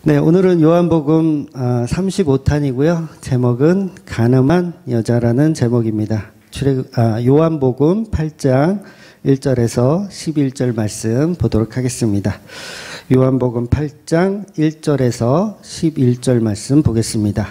네, 오늘은 요한복음 35탄이고요. 제목은 가늠한 여자라는 제목입니다. 요한복음 8장 1절에서 11절 말씀 보도록 하겠습니다. 요한복음 8장 1절에서 11절 말씀 보겠습니다.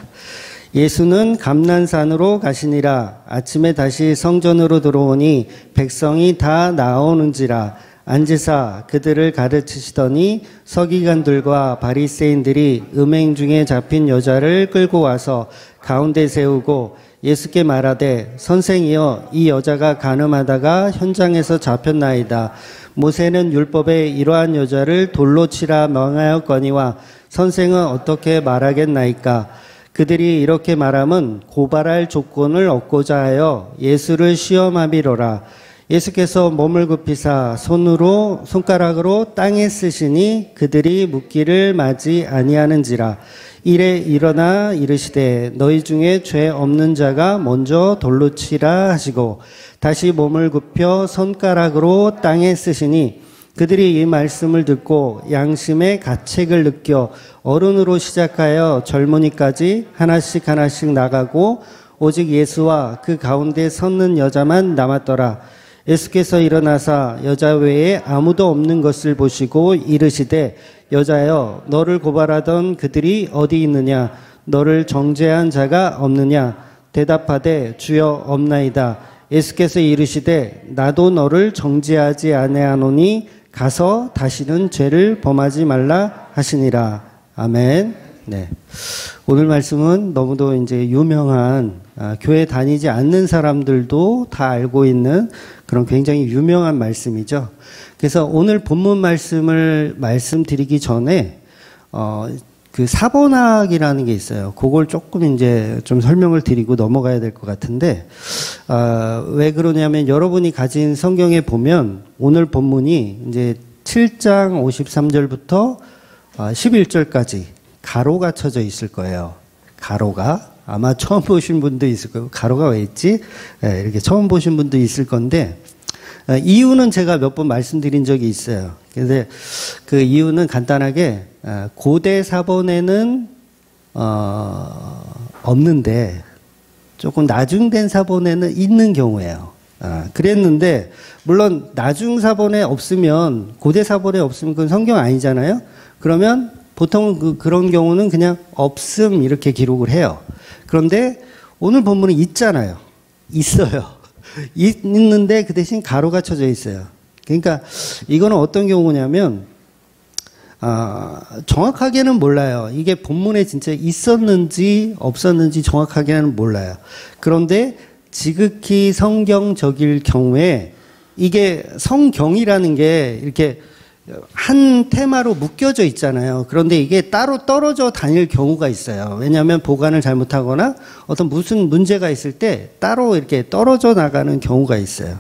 예수는 감난산으로 가시니라. 아침에 다시 성전으로 들어오니 백성이 다 나오는지라. 앉으사 그들을 가르치시더니 서기관들과 바리새인들이 음행 중에 잡힌 여자를 끌고 와서 가운데 세우고 예수께 말하되 선생이여 이 여자가 간음하다가 현장에서 잡혔나이다. 모세는 율법에 이러한 여자를 돌로 치라 명하였거니와 선생은 어떻게 말하겠나이까. 그들이 이렇게 말함은 고발할 조건을 얻고자 하여 예수를 시험하미로라. 예수께서 몸을 굽히사 손가락으로 땅에 쓰시니 그들이 묻기를 마지 아니하는지라. 이래 일어나 이르시되 너희 중에 죄 없는 자가 먼저 돌로 치라 하시고 다시 몸을 굽혀 손가락으로 땅에 쓰시니 그들이 이 말씀을 듣고 양심의 가책을 느껴 어른으로 시작하여 젊은이까지 하나씩 나가고 오직 예수와 그 가운데 섰는 여자만 남았더라. 예수께서 일어나사 여자 외에 아무도 없는 것을 보시고 이르시되 여자여 너를 고발하던 그들이 어디 있느냐. 너를 정죄한 자가 없느냐. 대답하되 주여 없나이다. 예수께서 이르시되 나도 너를 정죄하지 아니하노니 가서 다시는 죄를 범하지 말라 하시니라. 아멘. 네. 오늘 말씀은 너무도 이제 유명한 교회 다니지 않는 사람들도 다 알고 있는 그런 굉장히 유명한 말씀이죠. 그래서 오늘 본문 말씀을 말씀드리기 전에 그 사본학이라는 게 있어요. 그걸 조금 이제 좀 설명을 드리고 넘어가야 될 것 같은데 왜 그러냐면 여러분이 가진 성경에 보면 오늘 본문이 이제 7장 53절부터 11절까지 가로가 쳐져 있을 거예요. 가로가 아마 처음 보신 분도 있을 거예요. 가로가 왜 있지? 네, 이렇게 처음 보신 분도 있을 건데 이유는 제가 몇 번 말씀드린 적이 있어요. 그래서 그 이유는 간단하게 고대 사본에는 없는데 조금 나중된 사본에는 있는 경우예요. 그랬는데 물론 나중 사본에 없으면 고대 사본에 없으면 그건 성경 아니잖아요. 그러면 보통 그런 경우는 그냥 없음 이렇게 기록을 해요. 그런데 오늘 본문은 있잖아요. 있어요. 있는데 그 대신 가로가 쳐져 있어요. 그러니까 이거는 어떤 경우냐면 정확하게는 몰라요. 이게 본문에 진짜 있었는지 없었는지 정확하게는 몰라요. 그런데 지극히 성경적일 경우에 이게 성경이라는 게 이렇게 한 테마로 묶여져 있잖아요. 그런데 이게 따로 떨어져 다닐 경우가 있어요. 왜냐하면 보관을 잘못하거나 어떤 무슨 문제가 있을 때 따로 이렇게 떨어져 나가는 경우가 있어요.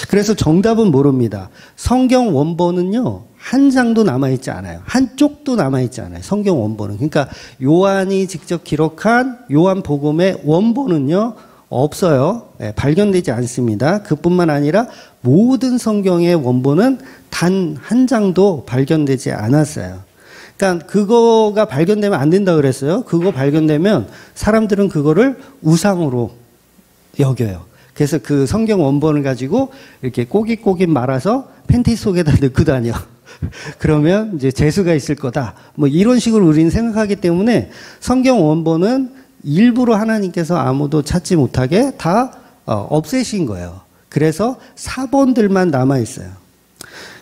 그래서 정답은 모릅니다. 성경 원본은요, 한 장도 남아있지 않아요. 한쪽도 남아있지 않아요. 성경 원본은. 그러니까 요한이 직접 기록한 요한복음의 원본은요, 없어요. 네, 발견되지 않습니다. 그뿐만 아니라 모든 성경의 원본은 단 한 장도 발견되지 않았어요. 그러니까 그거가 발견되면 안 된다 그랬어요. 그거 발견되면 사람들은 그거를 우상으로 여겨요. 그래서 그 성경 원본을 가지고 이렇게 꼬깃꼬깃 말아서 팬티 속에다 넣고 다녀. 그러면 이제 재수가 있을 거다. 뭐 이런 식으로 우리는 생각하기 때문에 성경 원본은 일부러 하나님께서 아무도 찾지 못하게 다 없애신 거예요. 그래서 사본들만 남아 있어요.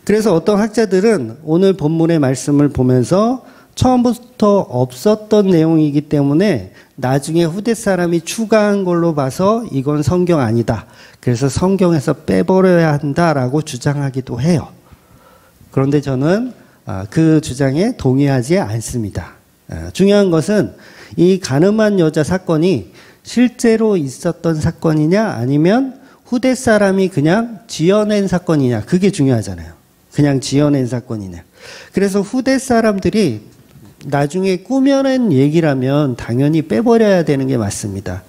그래서 어떤 학자들은 오늘 본문의 말씀을 보면서 처음부터 없었던 내용이기 때문에 나중에 후대 사람이 추가한 걸로 봐서 이건 성경 아니다. 그래서 성경에서 빼버려야 한다라고 주장하기도 해요. 그런데 저는 그 주장에 동의하지 않습니다. 중요한 것은 이 간음한 여자 사건이 실제로 있었던 사건이냐 아니면 후대 사람이 그냥 지어낸 사건이냐, 그게 중요하잖아요. 그냥 지어낸 사건이냐. 그래서 후대 사람들이 나중에 꾸며낸 얘기라면 당연히 빼버려야 되는 게 맞습니다.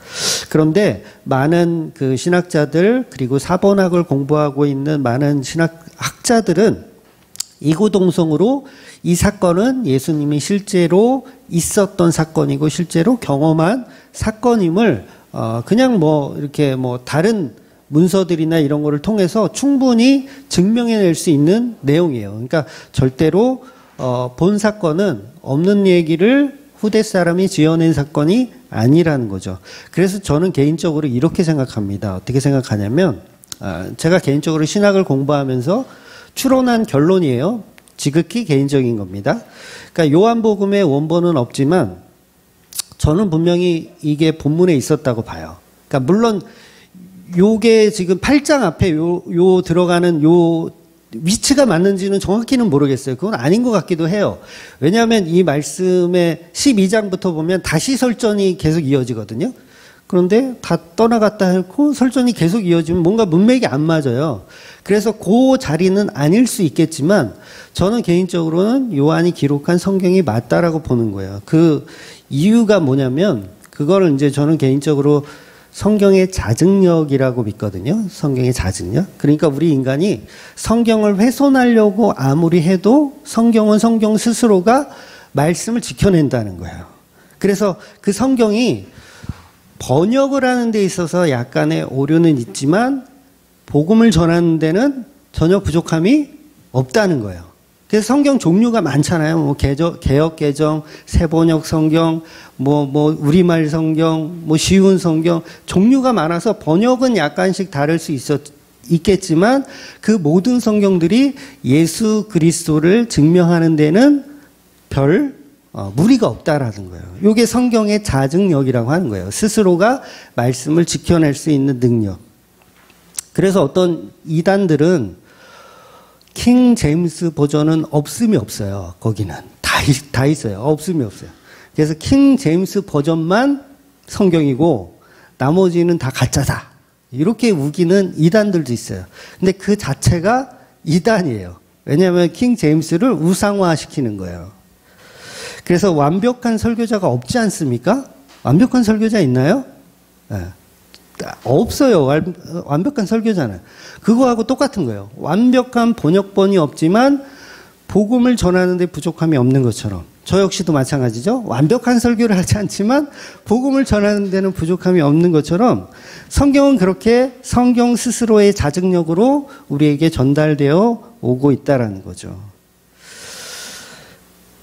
그런데 많은 그 신학자들 그리고 사본학을 공부하고 있는 많은 신학자들은 이구동성으로 이 사건은 예수님이 실제로 있었던 사건이고 실제로 경험한 사건임을 그냥 뭐 이렇게 뭐 다른 문서들이나 이런 거를 통해서 충분히 증명해낼 수 있는 내용이에요. 그러니까 절대로 본 사건은 없는 얘기를 후대 사람이 지어낸 사건이 아니라는 거죠. 그래서 저는 개인적으로 이렇게 생각합니다. 어떻게 생각하냐면 제가 개인적으로 신학을 공부하면서 추론한 결론이에요. 지극히 개인적인 겁니다. 그러니까 요한복음의 원본은 없지만 저는 분명히 이게 본문에 있었다고 봐요. 그러니까 물론 요게 지금 8장 앞에 요 들어가는 요 위치가 맞는지는 정확히는 모르겠어요. 그건 아닌 것 같기도 해요. 왜냐하면 이 말씀의 12장부터 보면 다시 설전이 계속 이어지거든요. 그런데 다 떠나갔다 했고 설전이 계속 이어지면 뭔가 문맥이 안 맞아요. 그래서 그 자리는 아닐 수 있겠지만 저는 개인적으로는 요한이 기록한 성경이 맞다라고 보는 거예요. 그 이유가 뭐냐면 그거를 이제 저는 개인적으로 성경의 자증력이라고 믿거든요. 성경의 자증력. 그러니까 우리 인간이 성경을 훼손하려고 아무리 해도 성경은 성경 스스로가 말씀을 지켜낸다는 거예요. 그래서 그 성경이 번역을 하는 데 있어서 약간의 오류는 있지만 복음을 전하는 데는 전혀 부족함이 없다는 거예요. 그래서 성경 종류가 많잖아요. 뭐 개역 개정, 새번역 성경, 뭐 우리말 성경, 뭐 쉬운 성경, 종류가 많아서 번역은 약간씩 다를 수 있겠지만 그 모든 성경들이 예수 그리스도를 증명하는 데는 별 무리가 없다라는 거예요. 이게 성경의 자증력이라고 하는 거예요. 스스로가 말씀을 지켜낼 수 있는 능력. 그래서 어떤 이단들은 킹 제임스 버전은 없음이 없어요. 거기는 다 있어요. 없음이 없어요. 그래서 킹 제임스 버전만 성경이고 나머지는 다 가짜다. 이렇게 우기는 이단들도 있어요. 근데 그 자체가 이단이에요. 왜냐하면 킹 제임스를 우상화시키는 거예요. 그래서 완벽한 설교자가 없지 않습니까? 완벽한 설교자 있나요? 네. 없어요. 완벽한 설교자는. 그거하고 똑같은 거예요. 완벽한 번역본이 없지만 복음을 전하는데 부족함이 없는 것처럼 저 역시도 마찬가지죠. 완벽한 설교를 하지 않지만 복음을 전하는 데는 부족함이 없는 것처럼 성경은 그렇게 성경 스스로의 자증력으로 우리에게 전달되어 오고 있다는 거죠.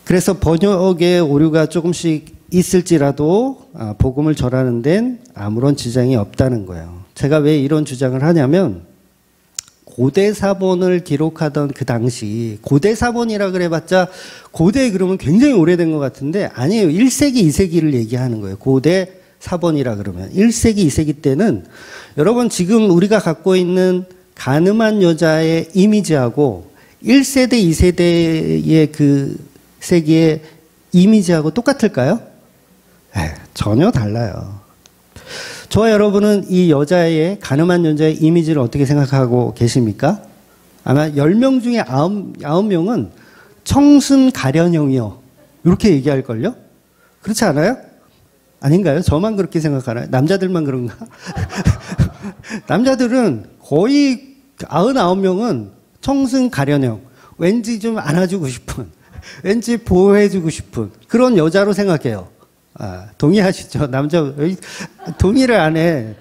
그래서 번역에 오류가 조금씩 있을지라도 복음을 전하는 데는 아무런 지장이 없다는 거예요. 제가 왜 이런 주장을 하냐면 고대 사본을 기록하던 그 당시 고대 사본이라 그래봤자 고대 그러면 굉장히 오래된 것 같은데 아니에요. 1세기 2세기를 얘기하는 거예요. 고대 사본이라 그러면 1세기 2세기 때는 여러분 지금 우리가 갖고 있는 가늠한 여자의 이미지하고 1세대 2세대의 그 세기의 이미지하고 똑같을까요? 전혀 달라요. 저와 여러분은 이 여자의 가늠한 여자의 이미지를 어떻게 생각하고 계십니까? 아마 10명 중에 9명은 청순 가련형이요. 이렇게 얘기할걸요? 그렇지 않아요? 아닌가요? 저만 그렇게 생각하나요? 남자들만 그런가? 남자들은 거의 99명은 청순 가련형. 왠지 좀 안아주고 싶은, 왠지 보호해주고 싶은 그런 여자로 생각해요. 동의하시죠? 남자, 동의를 안 해.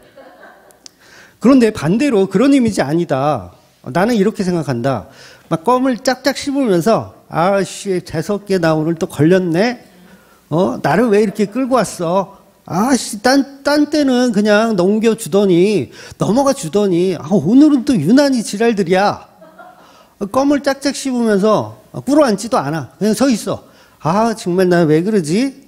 그런데 반대로 그런 이미지 아니다. 나는 이렇게 생각한다. 막 껌을 짝짝 씹으면서, 아씨, 재수없게 나 오늘 또 걸렸네? 나를 왜 이렇게 끌고 왔어? 아씨, 딴 때는 그냥 넘어가 주더니, 오늘은 또 유난히 지랄들이야. 껌을 짝짝 씹으면서 꿇어앉지도 않아. 그냥 서 있어. 정말 나 왜 그러지?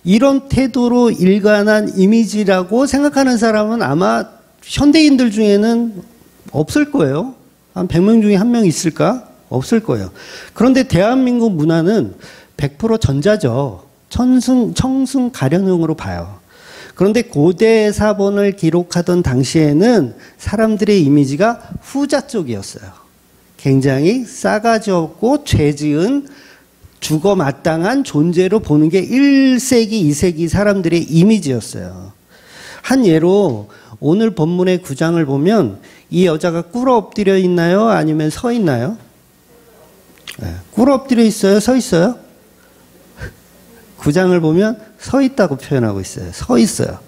이런 태도로 일관한 이미지라고 생각하는 사람은 아마 현대인들 중에는 없을 거예요. 한 100명 중에 1명 있을까? 없을 거예요. 그런데 대한민국 문화는 100% 전자죠. 청순 가련형으로 봐요. 그런데 고대 사본을 기록하던 당시에는 사람들의 이미지가 후자 쪽이었어요. 굉장히 싸가지 없고 죄 지은 죽어 마땅한 존재로 보는 게 1세기, 2세기 사람들의 이미지였어요. 한 예로 오늘 본문의 9장을 보면 이 여자가 꿇어 엎드려 있나요? 아니면 서 있나요? 꿇어 엎드려 있어요? 서 있어요? 9장을 보면 서 있다고 표현하고 있어요. 서 있어요.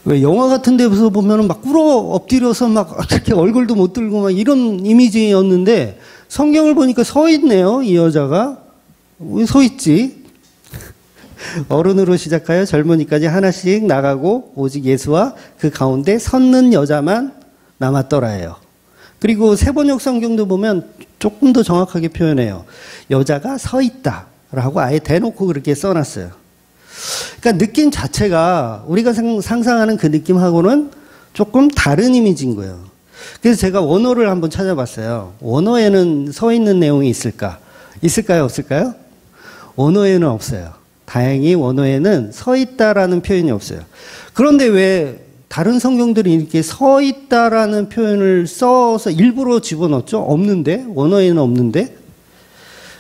왜 영화 같은 데서 보면은 막 꿇어 엎드려서 막 이렇게 얼굴도 못 들고 막 이런 이미지였는데 성경을 보니까 서 있네요. 이 여자가. 왜 서 있지? 어른으로 시작하여 젊은이까지 하나씩 나가고 오직 예수와 그 가운데 섰는 여자만 남았더라예요. 그리고 세번역 성경도 보면 조금 더 정확하게 표현해요. 여자가 서 있다라고 아예 대놓고 그렇게 써놨어요. 그러니까 느낌 자체가 우리가 상상하는 그 느낌하고는 조금 다른 이미지인 거예요. 그래서 제가 원어를 한번 찾아봤어요. 원어에는 서 있는 내용이 있을까? 있을까요? 없을까요? 원어에는 없어요. 다행히 원어에는 서 있다라는 표현이 없어요. 그런데 왜 다른 성경들이 이렇게 서 있다라는 표현을 써서 일부러 집어넣었죠? 없는데? 원어에는 없는데?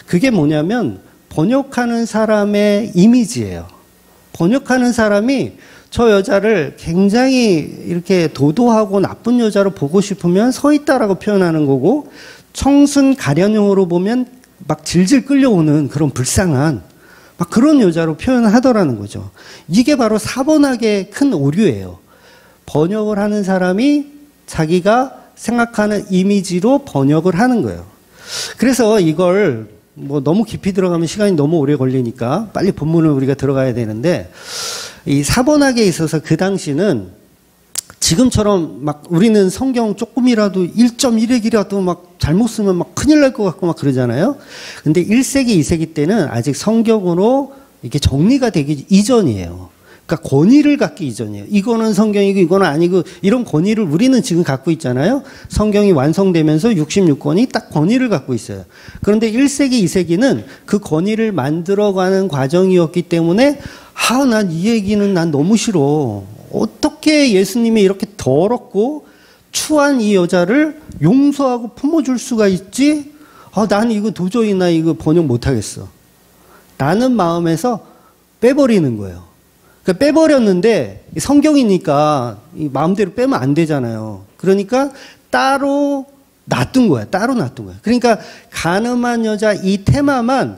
그게 뭐냐면 번역하는 사람의 이미지예요. 번역하는 사람이 저 여자를 굉장히 이렇게 도도하고 나쁜 여자로 보고 싶으면 서 있다라고 표현하는 거고, 청순 가련형으로 보면 막 질질 끌려오는 그런 불쌍한 막 그런 여자로 표현하더라는 거죠. 이게 바로 사번학의 큰 오류예요. 번역을 하는 사람이 자기가 생각하는 이미지로 번역을 하는 거예요. 그래서 이걸 뭐 너무 깊이 들어가면 시간이 너무 오래 걸리니까 빨리 본문을 우리가 들어가야 되는데, 이 사번학에 있어서 그 당시는 지금처럼 막 우리는 성경 조금이라도 1.1핵이라도 막 잘못 쓰면 막 큰일 날 것 같고 막 그러잖아요. 근데 1세기, 2세기 때는 아직 성경으로 이렇게 정리가 되기 이전이에요. 그러니까 권위를 갖기 이전이에요. 이거는 성경이고 이거는 아니고 이런 권위를 우리는 지금 갖고 있잖아요. 성경이 완성되면서 66권이 딱 권위를 갖고 있어요. 그런데 1세기, 2세기는 그 권위를 만들어가는 과정이었기 때문에 난 이 얘기는 난 너무 싫어. 어떻게 예수님이 이렇게 더럽고 추한 이 여자를 용서하고 품어줄 수가 있지? 난 이거 도저히 나 이거 번역 못하겠어. 라는 마음에서 빼버리는 거예요. 그러니까 빼버렸는데 성경이니까 마음대로 빼면 안 되잖아요. 그러니까 따로 놔둔 거야. 따로 놔둔 거야. 그러니까 간음한 여자 이 테마만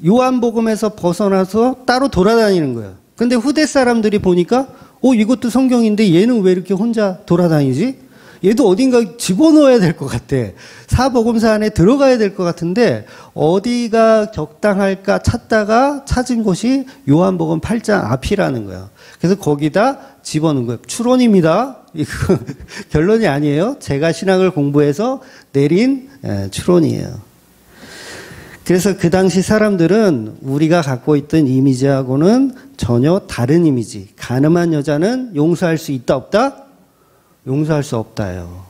요한복음에서 벗어나서 따로 돌아다니는 거예요. 근데 후대 사람들이 보니까 이것도 성경인데 얘는 왜 이렇게 혼자 돌아다니지? 얘도 어딘가 집어넣어야 될 것 같아. 사복음서 안에 들어가야 될 것 같은데 어디가 적당할까 찾다가 찾은 곳이 요한복음 8장 앞이라는 거예요. 그래서 거기다 집어넣은 거예요. 추론입니다. 이거 결론이 아니에요. 제가 신학을 공부해서 내린 추론이에요. 그래서 그 당시 사람들은 우리가 갖고 있던 이미지하고는 전혀 다른 이미지. 가늠한 여자는 용서할 수 있다 없다? 용서할 수 없다요.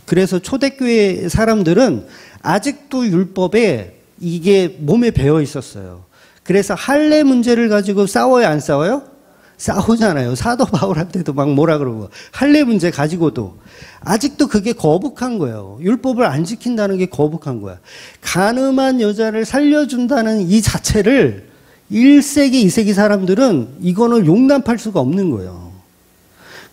그래서 초대교회 사람들은 아직도 율법에 이게 몸에 배어 있었어요. 그래서 할례 문제를 가지고 싸워요, 안 싸워요? 싸우잖아요. 사도 바울한테도 막 뭐라 그러고. 할례 문제 가지고도. 아직도 그게 거북한 거예요. 율법을 안 지킨다는 게 거북한 거야. 간음한 여자를 살려준다는 이 자체를 1세기, 2세기 사람들은 이거는 용납할 수가 없는 거예요.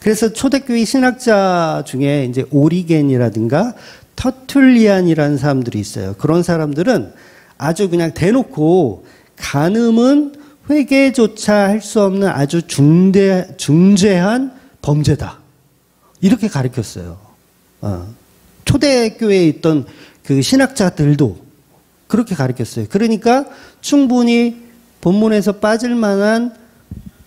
그래서 초대교회 신학자 중에 이제 오리겐이라든가 터툴리안이라는 사람들이 있어요. 그런 사람들은 아주 그냥 대놓고 간음은 회개조차 할 수 없는 아주 중죄한 범죄다. 이렇게 가르쳤어요. 초대교회에 있던 그 신학자들도 그렇게 가르쳤어요. 그러니까 충분히 본문에서 빠질 만한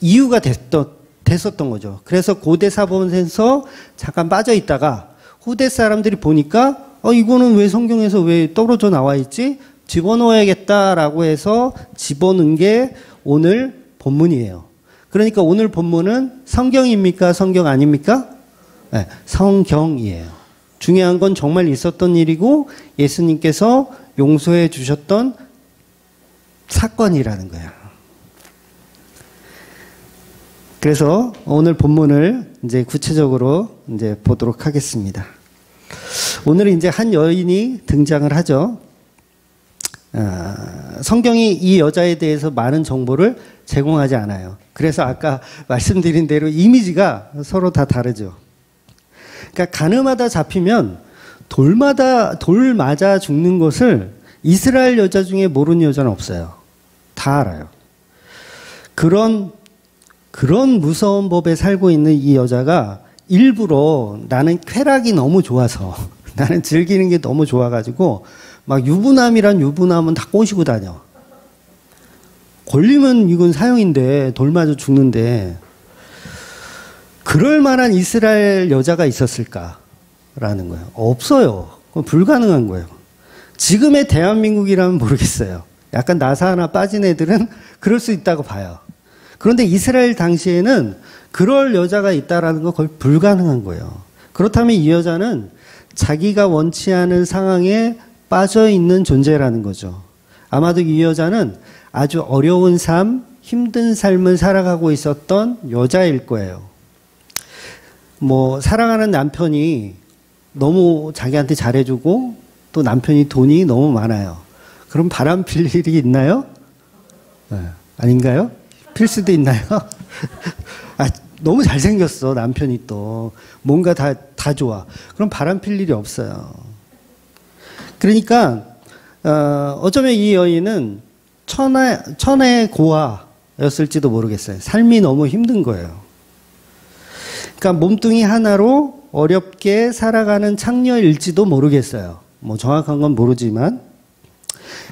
이유가 됐었던 거죠. 그래서 고대 사본에서 잠깐 빠져 있다가 후대 사람들이 보니까 이거는 왜 성경에서 왜 떨어져 나와 있지? 집어넣어야겠다라고 해서 집어넣은 게 오늘 본문이에요. 그러니까 오늘 본문은 성경입니까? 성경 아닙니까? 네, 성경이에요. 중요한 건 정말 있었던 일이고 예수님께서 용서해 주셨던 사건이라는 거야. 그래서 오늘 본문을 이제 구체적으로 이제 보도록 하겠습니다. 오늘은 이제 한 여인이 등장을 하죠. 성경이 이 여자에 대해서 많은 정보를 제공하지 않아요. 그래서 아까 말씀드린 대로 이미지가 서로 다 다르죠. 그러니까 간음하다 잡히면 돌 맞아 죽는 것을 이스라엘 여자 중에 모르는 여자는 없어요. 다 알아요. 그런 무서운 법에 살고 있는 이 여자가 일부러 나는 쾌락이 너무 좋아서 나는 즐기는 게 너무 좋아가지고 막 유부남이란 유부남은 다 꼬시고 다녀. 걸리면 이건 사형인데 돌 맞아 죽는데 그럴 만한 이스라엘 여자가 있었을까라는 거예요. 없어요. 그건 불가능한 거예요. 지금의 대한민국이라면 모르겠어요. 약간 나사 하나 빠진 애들은 그럴 수 있다고 봐요. 그런데 이스라엘 당시에는 그럴 여자가 있다라는 건 거의 불가능한 거예요. 그렇다면 이 여자는 자기가 원치 않은 상황에 빠져 있는 존재라는 거죠. 아마도 이 여자는 아주 어려운 삶, 힘든 삶을 살아가고 있었던 여자일 거예요. 뭐 사랑하는 남편이 너무 자기한테 잘해주고 또 남편이 돈이 너무 많아요. 그럼 바람 필 일이 있나요? 네. 아닌가요? 필 수도 있나요? 아, 너무 잘생겼어 남편이 또 뭔가 다 좋아. 그럼 바람 필 일이 없어요. 그러니까 어쩌면 이 여인은 천의 고아였을지도 모르겠어요. 삶이 너무 힘든 거예요. 그러니까 몸뚱이 하나로 어렵게 살아가는 창녀일지도 모르겠어요. 뭐 정확한 건 모르지만.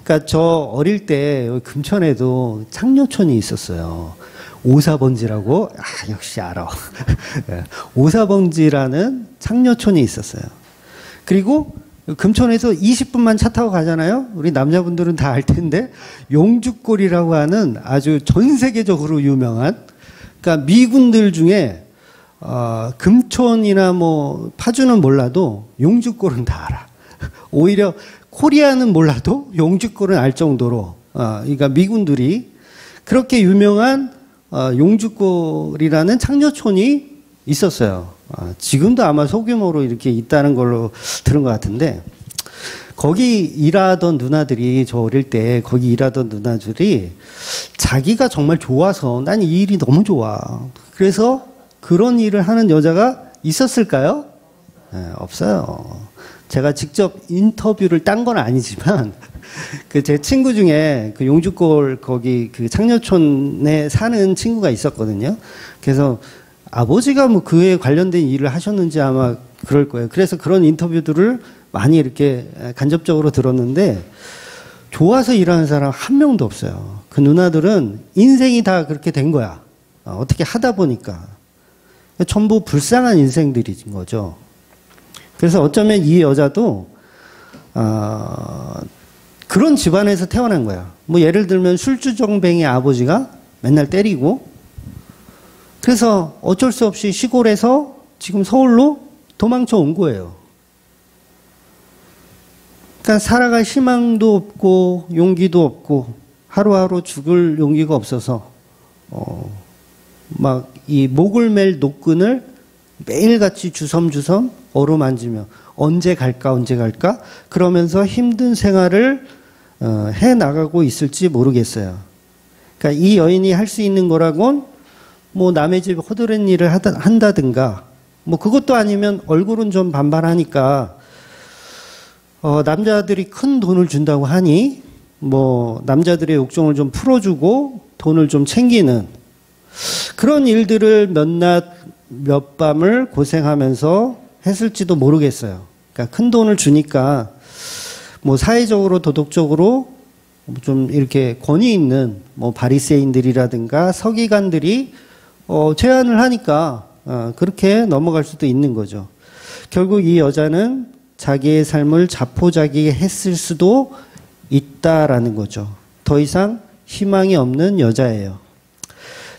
그러니까 저 어릴 때 금천에도 창녀촌이 있었어요. 오사번지라고. 아, 역시 알아. 오사번지라는 창녀촌이 있었어요. 그리고 금천에서 20분만 차 타고 가잖아요. 우리 남자분들은 다 알 텐데 용주골이라고 하는 아주 전 세계적으로 유명한, 그러니까 미군들 중에 금촌이나 뭐 파주는 몰라도 용주골은 다 알아. 오히려 코리아는 몰라도 용주골은 알 정도로 그러니까 미군들이 그렇게 유명한 용주골이라는 창녀촌이 있었어요. 지금도 아마 소규모로 이렇게 있다는 걸로 들은 것 같은데, 거기 일하던 누나들이, 저 어릴 때 거기 일하던 누나들이 자기가 정말 좋아서 난 이 일이 너무 좋아. 그래서 그런 일을 하는 여자가 있었을까요? 네, 없어요. 제가 직접 인터뷰를 딴 건 아니지만 그 제 친구 중에 그 용주골 거기 그 창녀촌에 사는 친구가 있었거든요. 그래서 아버지가 뭐 그에 관련된 일을 하셨는지 아마 그럴 거예요. 그래서 그런 인터뷰들을 많이 이렇게 간접적으로 들었는데 좋아서 일하는 사람 한 명도 없어요. 그 누나들은 인생이 다 그렇게 된 거야. 어떻게 하다 보니까. 전부 불쌍한 인생들인 거죠. 그래서 어쩌면 이 여자도 그런 집안에서 태어난 거야. 뭐 예를 들면 술주정뱅이 아버지가 맨날 때리고, 그래서 어쩔 수 없이 시골에서 지금 서울로 도망쳐 온 거예요. 그러니까 살아갈 희망도 없고 용기도 없고 하루하루 죽을 용기가 없어서 막 이 목을 맬 노끈을 매일같이 주섬주섬 어루만지며 언제 갈까 그러면서 힘든 생활을 해 나가고 있을지 모르겠어요. 그러니까 이 여인이 할 수 있는 거라곤 뭐 남의 집 허드렛 일을 한다든가, 뭐 그것도 아니면 얼굴은 좀 반반하니까 남자들이 큰 돈을 준다고 하니 뭐 남자들의 욕정을 좀 풀어주고 돈을 좀 챙기는 그런 일들을 몇 밤을 고생하면서 했을지도 모르겠어요. 그러니까 큰 돈을 주니까 뭐 사회적으로 도덕적으로 좀 이렇게 권위 있는 뭐 바리새인들이라든가 서기관들이 제안을 하니까 그렇게 넘어갈 수도 있는 거죠. 결국 이 여자는 자기의 삶을 자포자기에 했을 수도 있다라는 거죠. 더 이상 희망이 없는 여자예요.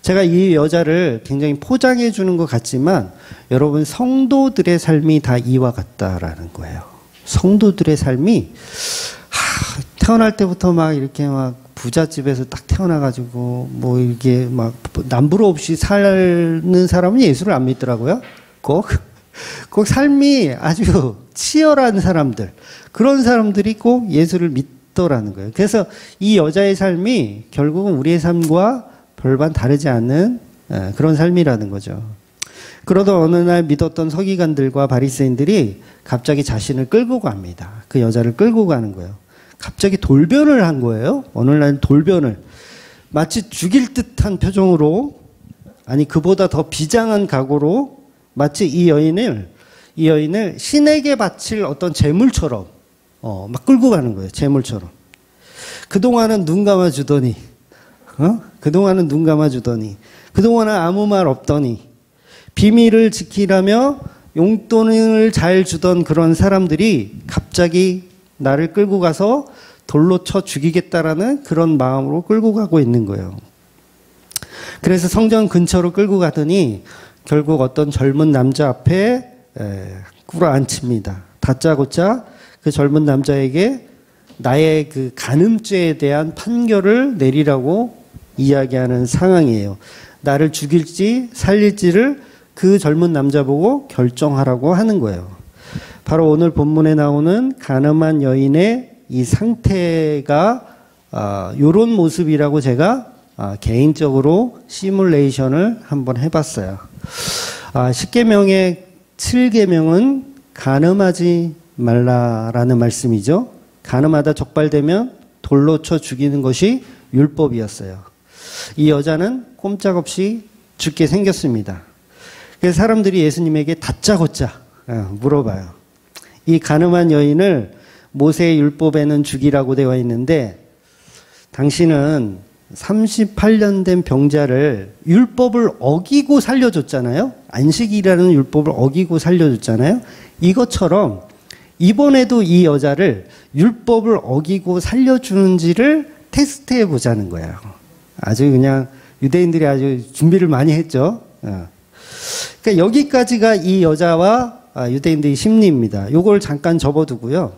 제가 이 여자를 굉장히 포장해 주는 것 같지만 여러분, 성도들의 삶이 다 이와 같다라는 거예요. 성도들의 삶이 태어날 때부터 막 이렇게 막 부잣집에서 딱 태어나가지고 뭐 이게 막 남부로 없이 사는 사람은 예수를 안 믿더라고요. 꼭 삶이 아주 치열한 사람들, 그런 사람들이 꼭 예수를 믿더라는 거예요. 그래서 이 여자의 삶이 결국은 우리의 삶과 별반 다르지 않는 그런 삶이라는 거죠. 그러던 어느 날 믿었던 서기관들과 바리새인들이 갑자기 자신을 끌고 갑니다. 그 여자를 끌고 가는 거예요. 갑자기 돌변을 한 거예요. 어느 날 돌변을. 마치 죽일 듯한 표정으로, 아니 그보다 더 비장한 각오로 마치 이 여인을 신에게 바칠 어떤 제물처럼 막 끌고 가는 거예요. 제물처럼. 그동안은 눈 감아주더니 그동안은 아무 말 없더니 비밀을 지키라며 용돈을 잘 주던 그런 사람들이 갑자기 나를 끌고 가서 돌로 쳐 죽이겠다라는 그런 마음으로 끌고 가고 있는 거예요. 그래서 성전 근처로 끌고 가더니 결국 어떤 젊은 남자 앞에 꿇어앉힙니다. 다짜고짜 그 젊은 남자에게 나의 그 간음죄에 대한 판결을 내리라고 이야기하는 상황이에요. 나를 죽일지 살릴지를 그 젊은 남자 보고 결정하라고 하는 거예요. 바로 오늘 본문에 나오는 간음한 여인의 이 상태가 요런 모습이라고 제가 개인적으로 시뮬레이션을 한번 해봤어요. 10계명의 7계명은 간음하지 말라라는 말씀이죠. 간음하다 적발되면 돌로 쳐 죽이는 것이 율법이었어요. 이 여자는 꼼짝없이 죽게 생겼습니다. 그래서 사람들이 예수님에게 다짜고짜 물어봐요. 이 간음한 여인을 모세의 율법에는 죽이라고 되어 있는데 당신은 38년 된 병자를 율법을 어기고 살려줬잖아요. 안식이라는 율법을 어기고 살려줬잖아요. 이것처럼 이번에도 이 여자를 율법을 어기고 살려주는지를 테스트해 보자는 거예요. 아주 그냥 유대인들이 아주 준비를 많이 했죠. 그러니까 여기까지가 이 여자와 유대인들의 심리입니다. 이걸 잠깐 접어두고요.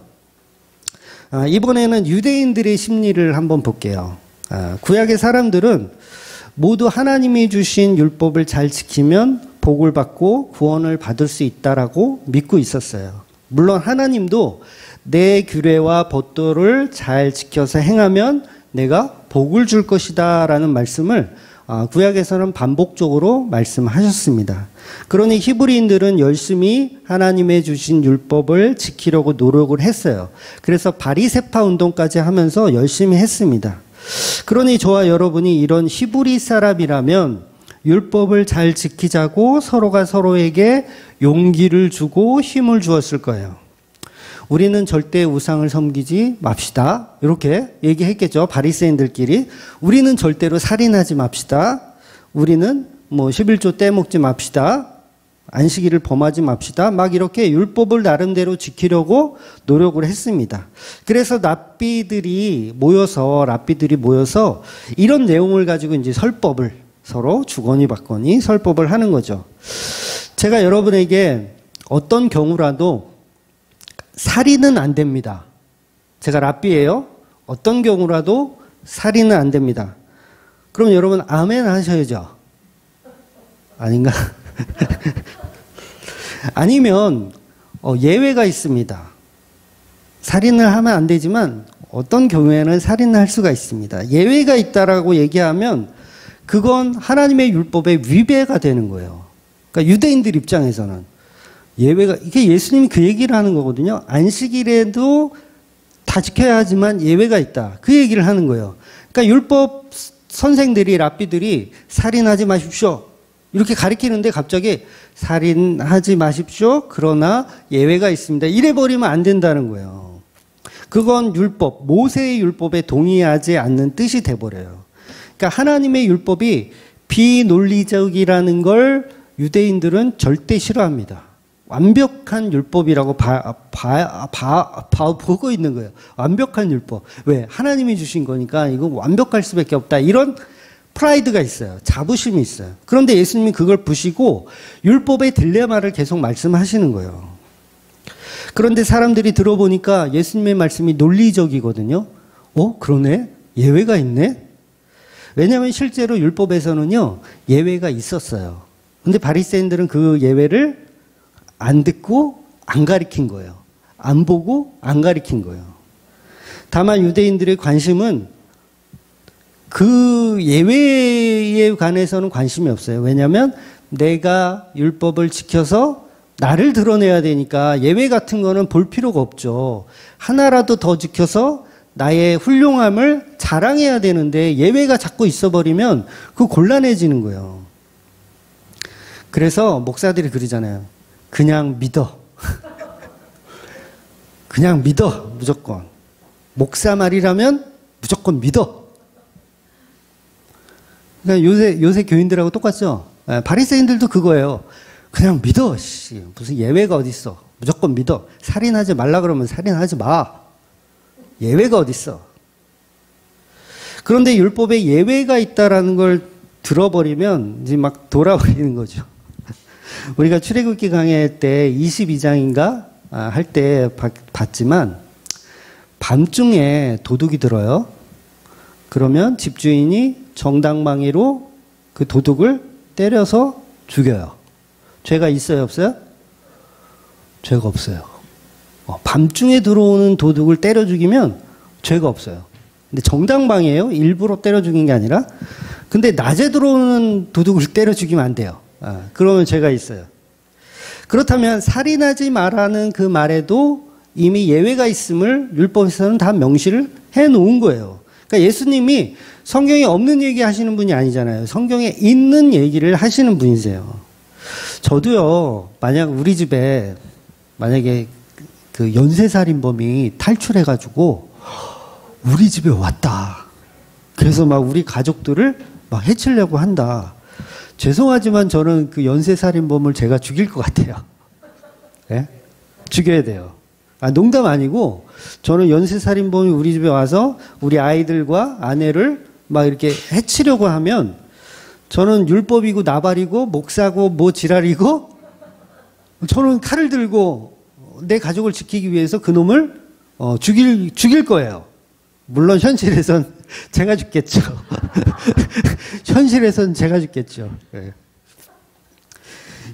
이번에는 유대인들의 심리를 한번 볼게요. 구약의 사람들은 모두 하나님이 주신 율법을 잘 지키면 복을 받고 구원을 받을 수 있다라고 믿고 있었어요. 물론 하나님도 내 규례와 법도를 잘 지켜서 행하면 내가 복을 줄 것이다 라는 말씀을 구약에서는 반복적으로 말씀하셨습니다. 그러니 히브리인들은 열심히 하나님의 주신 율법을 지키려고 노력을 했어요. 그래서 바리새파 운동까지 하면서 열심히 했습니다. 그러니 저와 여러분이 이런 히브리 사람이라면 율법을 잘 지키자고 서로가 서로에게 용기를 주고 힘을 주었을 거예요. 우리는 절대 우상을 섬기지 맙시다. 이렇게 얘기했겠죠. 바리새인들끼리. 우리는 절대로 살인하지 맙시다. 우리는 11조 떼먹지 맙시다. 안식일을 범하지 맙시다. 막 이렇게 율법을 나름대로 지키려고 노력을 했습니다. 그래서 랍비들이 모여서 이런 내용을 가지고 이제 설법을 서로 주거니 받거니 설법을 하는 거죠. 제가 여러분에게 어떤 경우라도 살인은 안 됩니다. 제가 랍비예요. 어떤 경우라도 살인은 안 됩니다. 그럼 여러분 아멘 하셔야죠. 아닌가? 아니면 예외가 있습니다. 살인을 하면 안 되지만 어떤 경우에는 살인을 할 수가 있습니다. 예외가 있다라고 얘기하면 그건 하나님의 율법에 위배가 되는 거예요. 그러니까 유대인들 입장에서는 예외가, 이게 예수님이 그 얘기를 하는 거거든요. 안식일에도 다 지켜야 하지만 예외가 있다. 그 얘기를 하는 거예요. 그러니까 율법 선생들이, 랍비들이 살인하지 마십시오. 이렇게 가리키는데 갑자기 살인하지 마십시오. 그러나 예외가 있습니다. 이래버리면 안 된다는 거예요. 그건 율법, 모세의 율법에 동의하지 않는 뜻이 돼버려요. 그러니까 하나님의 율법이 비논리적이라는 걸 유대인들은 절대 싫어합니다. 완벽한 율법이라고 보고 있는 거예요. 완벽한 율법. 왜? 하나님이 주신 거니까 이건 완벽할 수밖에 없다. 이런 프라이드가 있어요. 자부심이 있어요. 그런데 예수님이 그걸 부시고 율법의 딜레마를 계속 말씀하시는 거예요. 그런데 사람들이 들어보니까 예수님의 말씀이 논리적이거든요. 그러네? 예외가 있네? 왜냐하면 실제로 율법에서는요, 예외가 있었어요. 근데 바리새인들은 그 예외를 안 듣고 안 가리킨 거예요. 안 보고 안 가리킨 거예요. 다만 유대인들의 관심은 그 예외에 관해서는 관심이 없어요. 왜냐하면 내가 율법을 지켜서 나를 드러내야 되니까 예외 같은 거는 볼 필요가 없죠. 하나라도 더 지켜서 나의 훌륭함을 자랑해야 되는데 예외가 자꾸 있어버리면 그거 곤란해지는 거예요. 그래서 목사들이 그러잖아요. 그냥 믿어. 그냥 믿어. 무조건. 목사 말이라면 무조건 믿어. 그러니까 요새 교인들하고 똑같죠. 바리새인들도 그거예요. 그냥 믿어. 씨, 무슨 예외가 어딨어. 무조건 믿어. 살인하지 말라 그러면 살인하지 마. 예외가 어딨어. 그런데 율법에 예외가 있다라는 걸 들어버리면 이제 막 돌아버리는 거죠. 우리가 출애굽기 강의 때 22장인가 할 때 봤지만 밤중에 도둑이 들어요. 그러면 집주인이 정당방위로 그 도둑을 때려서 죽여요. 죄가 있어요, 없어요? 죄가 없어요. 밤중에 들어오는 도둑을 때려 죽이면 죄가 없어요. 근데 정당방위예요. 일부러 때려 죽인 게 아니라. 근데 낮에 들어오는 도둑을 때려 죽이면 안 돼요. 그러면 죄가 있어요. 그렇다면 살인하지 말라는 그 말에도 이미 예외가 있음을 율법에서는 다 명시를 해놓은 거예요. 그러니까 예수님이 성경에 없는 얘기 하시는 분이 아니잖아요. 성경에 있는 얘기를 하시는 분이세요. 저도요, 만약 우리 집에 만약에 그 연쇄살인범이 탈출해가지고 우리 집에 왔다. 그래서 막 우리 가족들을 막 해치려고 한다. 죄송하지만 저는 그 연쇄살인범을 제가 죽일 것 같아요. 네? 죽여야 돼요. 농담 아니고 저는 연쇄살인범이 우리 집에 와서 우리 아이들과 아내를 막 이렇게 해치려고 하면 저는 율법이고 나발이고 목사고 뭐 지랄이고 저는 칼을 들고 내 가족을 지키기 위해서 그놈을 죽일 거예요. 물론 현실에선 제가 죽겠죠. 현실에선 제가 죽겠죠. 네.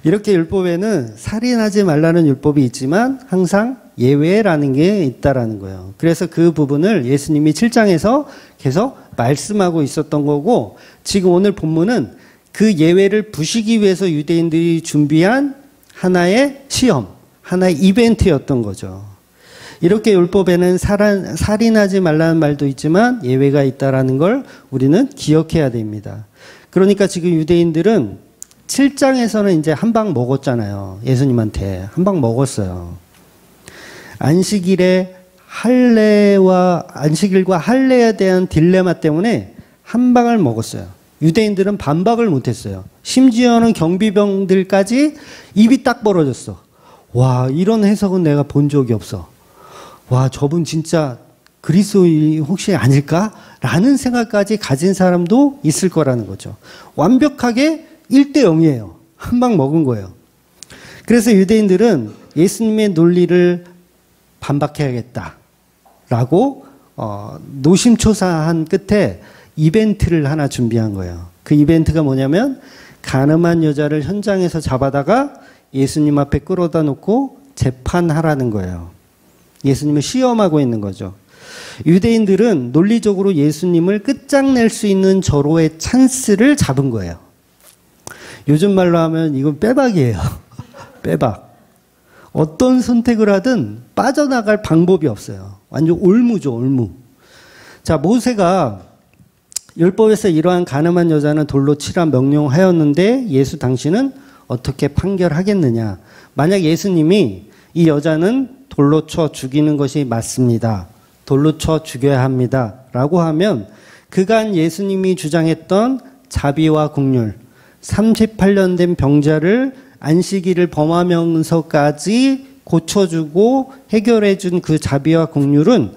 이렇게 율법에는 살인하지 말라는 율법이 있지만 항상 예외라는 게 있다라는 거예요. 그래서 그 부분을 예수님이 7장에서 계속 말씀하고 있었던 거고 지금 오늘 본문은 그 예외를 부시기 위해서 유대인들이 준비한 하나의 시험, 하나의 이벤트였던 거죠. 이렇게 율법에는 살인하지 말라는 말도 있지만 예외가 있다라는 걸 우리는 기억해야 됩니다. 그러니까 지금 유대인들은 7장에서는 이제 한 방 먹었잖아요. 예수님한테 한 방 먹었어요. 안식일과 할례에 대한 딜레마 때문에 한 방을 먹었어요. 유대인들은 반박을 못했어요. 심지어는 경비병들까지 입이 딱 벌어졌어. 와, 이런 해석은 내가 본 적이 없어. 와, 저분 진짜 그리스도인 혹시 아닐까? 라는 생각까지 가진 사람도 있을 거라는 거죠. 완벽하게 1대0이에요. 한 방 먹은 거예요. 그래서 유대인들은 예수님의 논리를 반박해야겠다라고 노심초사한 끝에 이벤트를 하나 준비한 거예요. 그 이벤트가 뭐냐면 가늠한 여자를 현장에서 잡아다가 예수님 앞에 끌어다 놓고 재판하라는 거예요. 예수님을 시험하고 있는 거죠. 유대인들은 논리적으로 예수님을 끝장낼 수 있는 절호의 찬스를 잡은 거예요. 요즘 말로 하면 이건 빼박이에요. 빼박. 어떤 선택을 하든 빠져나갈 방법이 없어요. 완전 올무죠, 올무. 자, 모세가 율법에서 이러한 가늠한 여자는 돌로 치라 명령하였는데 예수 당신은 어떻게 판결하겠느냐. 만약 예수님이 이 여자는 돌로 쳐 죽이는 것이 맞습니다. 돌로 쳐 죽여야 합니다. 라고 하면 그간 예수님이 주장했던 자비와 긍휼, 38년 된 병자를 안식일을 범하면서까지 고쳐주고 해결해준 그 자비와 긍휼은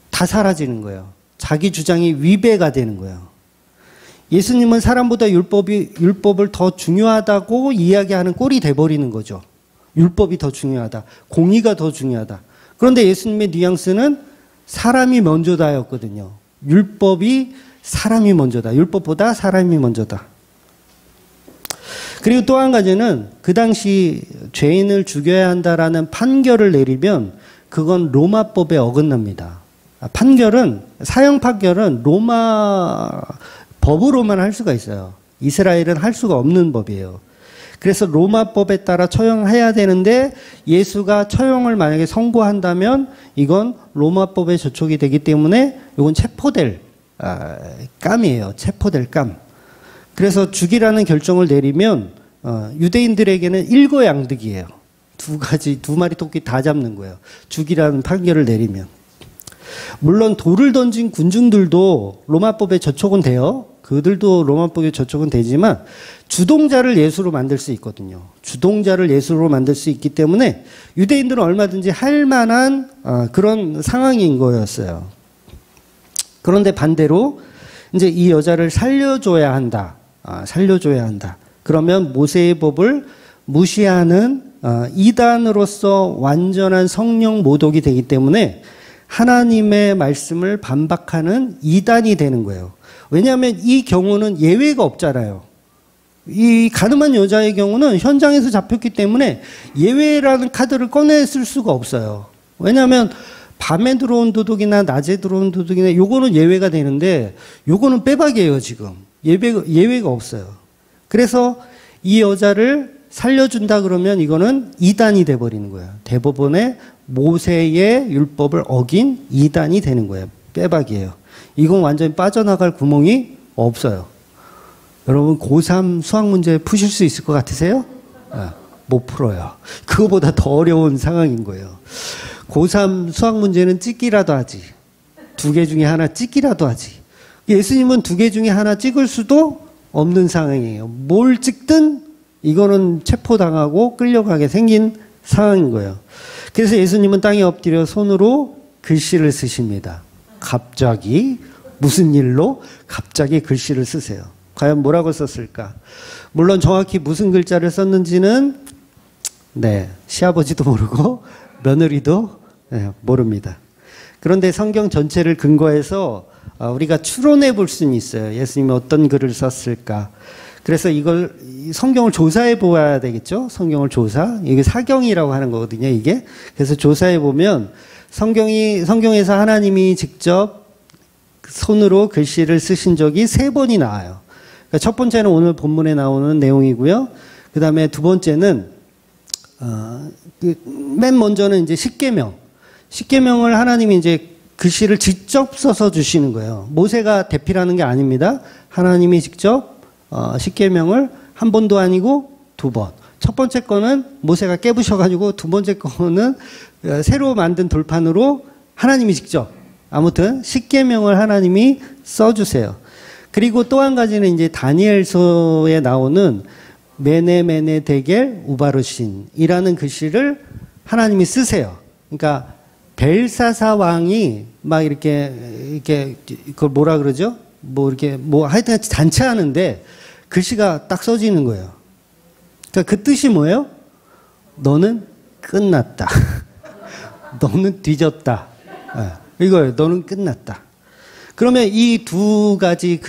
다 사라지는 거예요. 자기 주장이 위배가 되는 거예요. 예수님은 사람보다 율법을 더 중요하다고 이야기하는 꼴이 돼버리는 거죠. 율법이 더 중요하다. 공의가 더 중요하다. 그런데 예수님의 뉘앙스는 사람이 먼저다였거든요. 율법이 사람이 먼저다. 율법보다 사람이 먼저다. 그리고 또 한 가지는 그 당시 죄인을 죽여야 한다라는 판결을 내리면 그건 로마법에 어긋납니다. 판결은, 사형 판결은 로마 법으로만 할 수가 있어요. 이스라엘은 할 수가 없는 법이에요. 그래서 로마법에 따라 처형해야 되는데 예수가 처형을 만약에 선고한다면 이건 로마법에 저촉이 되기 때문에 이건 체포될 감이에요. 체포될 감. 그래서 죽이라는 결정을 내리면 유대인들에게는 일거양득이에요. 두 마리 토끼 다 잡는 거예요. 죽이라는 판결을 내리면. 물론 돌을 던진 군중들도 로마법에 저촉은 돼요. 그들도 로마법에 저촉은 되지만 주동자를 예수로 만들 수 있거든요. 주동자를 예수로 만들 수 있기 때문에 유대인들은 얼마든지 할 만한 그런 상황인 거였어요. 그런데 반대로 이제 이 여자를 살려줘야 한다. 살려줘야 한다. 그러면 모세의 법을 무시하는 이단으로서 완전한 성령 모독이 되기 때문에 하나님의 말씀을 반박하는 이단이 되는 거예요. 왜냐하면 이 경우는 예외가 없잖아요. 이 가늠한 여자의 경우는 현장에서 잡혔기 때문에 예외라는 카드를 꺼냈을 수가 없어요. 왜냐하면 밤에 들어온 도둑이나 낮에 들어온 도둑이나 요거는 예외가 되는데 요거는 빼박이에요. 지금 예외가 없어요. 그래서 이 여자를 살려준다 그러면 이거는 이단이 돼버리는 거예요. 대법원의 모세의 율법을 어긴 이단이 되는 거예요. 빼박이에요. 이건 완전히 빠져나갈 구멍이 없어요. 여러분 고3 수학 문제 푸실 수 있을 것 같으세요? 못 풀어요. 그거보다 더 어려운 상황인 거예요. 고3 수학 문제는 찍기라도 하지. 2개 중에 하나 찍기라도 하지. 예수님은 2개 중에 하나 찍을 수도 없는 상황이에요. 뭘 찍든 이거는 체포당하고 끌려가게 생긴 상황인 거예요. 그래서 예수님은 땅에 엎드려 손으로 글씨를 쓰십니다. 갑자기 무슨 일로 갑자기 글씨를 쓰세요. 과연 뭐라고 썼을까? 물론 정확히 무슨 글자를 썼는지는 시아버지도 모르고 며느리도 모릅니다. 그런데 성경 전체를 근거해서 우리가 추론해 볼 수는 있어요. 예수님이 어떤 글을 썼을까? 그래서 이걸 성경을 조사해 보아야 되겠죠. 성경을 조사. 이게 사경이라고 하는 거거든요. 이게. 그래서 조사해 보면 성경에서 하나님이 직접 손으로 글씨를 쓰신 적이 3번이 나와요. 그러니까 첫 번째는 오늘 본문에 나오는 내용이고요. 그 다음에 두 번째는 맨 먼저는 이제 십계명. 십계명을 하나님이 이제 글씨를 직접 써서 주시는 거예요. 모세가 대필하는 게 아닙니다. 하나님이 직접 십계명을 한 번도 아니고 2번. 첫 번째 거는 모세가 깨부셔가지고 두 번째 거는 새로 만든 돌판으로 하나님이 직접 아무튼 십계명을 하나님이 써주세요. 그리고 또 한 가지는 이제 다니엘서에 나오는 메네 데겔 우바르신이라는 글씨를 하나님이 쓰세요. 그러니까 벨사사 왕이 막 이렇게 그걸 뭐라 그러죠? 하여튼 잔치하는데 글씨가 딱 써지는 거예요. 그러니까 그 뜻이 뭐예요? 너는 끝났다. 너는 뒤졌다. 이거예요. 너는 끝났다. 그러면 이 두 가지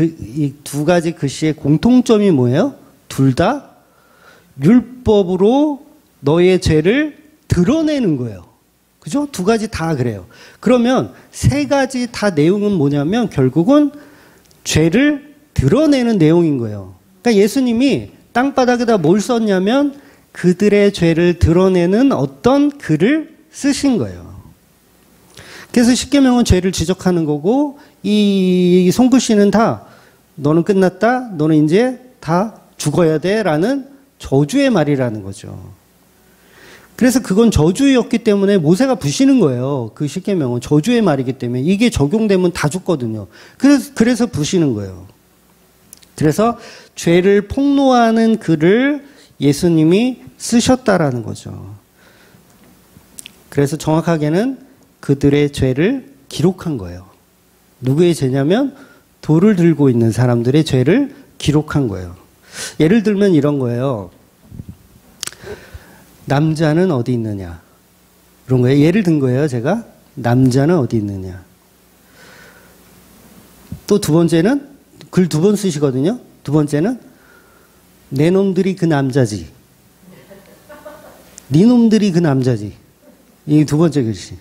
글씨의 공통점이 뭐예요? 둘 다 율법으로 너의 죄를 드러내는 거예요. 그죠? 두 가지 다 그래요. 그러면 세 가지 다 내용은 뭐냐면 결국은 죄를 드러내는 내용인 거예요. 그러니까 예수님이 땅바닥에다 뭘 썼냐면 그들의 죄를 드러내는 어떤 글을 쓰신 거예요. 그래서 십계명은 죄를 지적하는 거고 이 손글씨는 다 너는 끝났다. 너는 이제 다 죽어야 돼. 라는 저주의 말이라는 거죠. 그래서 그건 저주였기 때문에 모세가 부시는 거예요. 그 십계명은 저주의 말이기 때문에 이게 적용되면 다 죽거든요. 그래서 부시는 거예요. 그래서 죄를 폭로하는 글을 예수님이 쓰셨다라는 거죠. 그래서 정확하게는 그들의 죄를 기록한 거예요. 누구의 죄냐면 돌을 들고 있는 사람들의 죄를 기록한 거예요. 예를 들면 이런 거예요. 남자는 어디 있느냐? 그런 거예요. 예를 든 거예요, 제가. 남자는 어디 있느냐? 또 두 번째는 글 2번 쓰시거든요. 두 번째는 내 놈들이 그 남자지. 네 놈들이 그 남자지. 이 두 번째 글씨.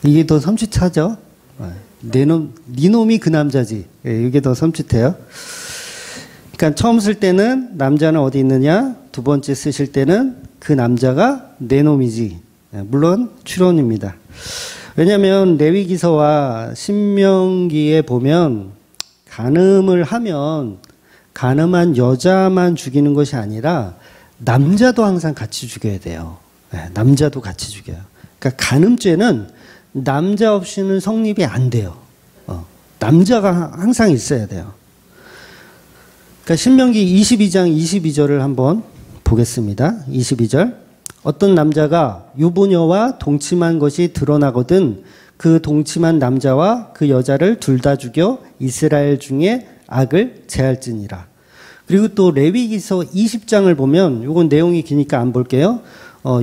이게 더 섬찟하죠? 네 놈이 그 남자지. 이게 더 섬찟해요. 그러니까 처음 쓸 때는 남자는 어디 있느냐? 두 번째 쓰실 때는 그 남자가 내 놈이지. 물론 추론입니다. 왜냐하면 레위기서와 신명기에 보면 간음을 하면 간음한 여자만 죽이는 것이 아니라 남자도 항상 같이 죽여야 돼요. 남자도 같이 죽여요. 그러니까 간음죄는 남자 없이는 성립이 안 돼요. 남자가 항상 있어야 돼요. 그러니까 신명기 22장 22절을 한번 보겠습니다. 22절. 어떤 남자가 유부녀와 동침한 것이 드러나거든 그 동침한 남자와 그 여자를 둘 다 죽여 이스라엘 중에 악을 제할지니라. 그리고 또 레위기서 20장을 보면 이건 내용이 기니까 안 볼게요.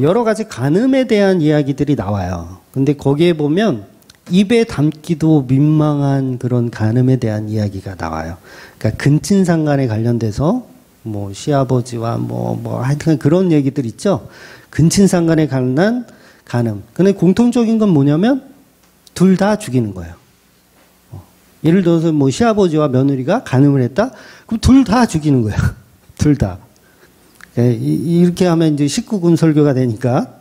여러 가지 간음에 대한 이야기들이 나와요. 근데 거기에 보면 입에 담기도 민망한 그런 간음에 대한 이야기가 나와요. 그러니까 근친상간에 관련돼서 뭐 시아버지와 뭐 하여튼 그런 얘기들 있죠. 근친상간에 관한 간음. 근데 공통적인 건 뭐냐면 둘 다 죽이는 거예요. 예를 들어서 뭐 시아버지와 며느리가 간음을 했다? 그럼 둘 다 죽이는 거예요. 둘 다. 이렇게 하면 이제 19금 설교가 되니까.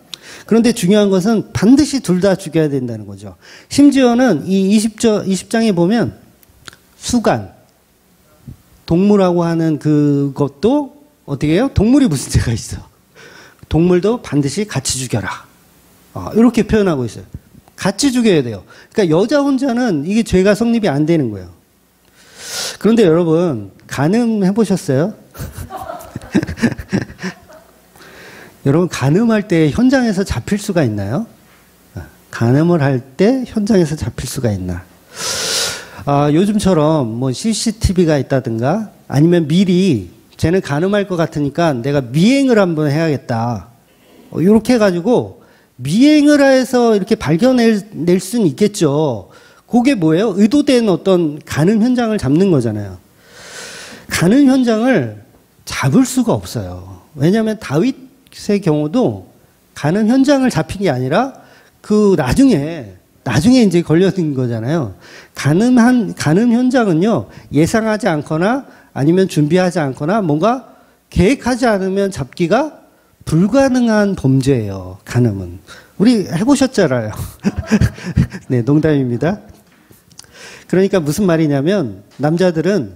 그런데 중요한 것은 반드시 둘 다 죽여야 된다는 거죠. 심지어는 이 20장에 보면 수간, 동물하고 하는 그것도 어떻게 해요? 동물이 무슨 죄가 있어. 동물도 반드시 같이 죽여라. 이렇게 표현하고 있어요. 같이 죽여야 돼요. 그러니까 여자 혼자는 이게 죄가 성립이 안 되는 거예요. 그런데 여러분, 간음 해보셨어요? 여러분, 간음할 때 현장에서 잡힐 수가 있나요? 간음을 할 때 현장에서 잡힐 수가 있나? 요즘처럼 뭐 CCTV가 있다든가 아니면 미리 쟤는 간음할 것 같으니까 내가 미행을 한번 해야겠다. 이렇게 해가지고 미행을 해서 이렇게 발견낼 수는 있겠죠. 그게 뭐예요? 의도된 어떤 간음 현장을 잡는 거잖아요. 간음 현장을 잡을 수가 없어요. 왜냐하면 다윗의 경우도 간음 현장을 잡힌 게 아니라 그 나중에 이제 걸려든 거잖아요. 간음 현장은요, 예상하지 않거나 아니면 준비하지 않거나 뭔가 계획하지 않으면 잡기가 불가능한 범죄예요. 간음은. 우리 해보셨잖아요. 네, 농담입니다. 그러니까 무슨 말이냐면 남자들은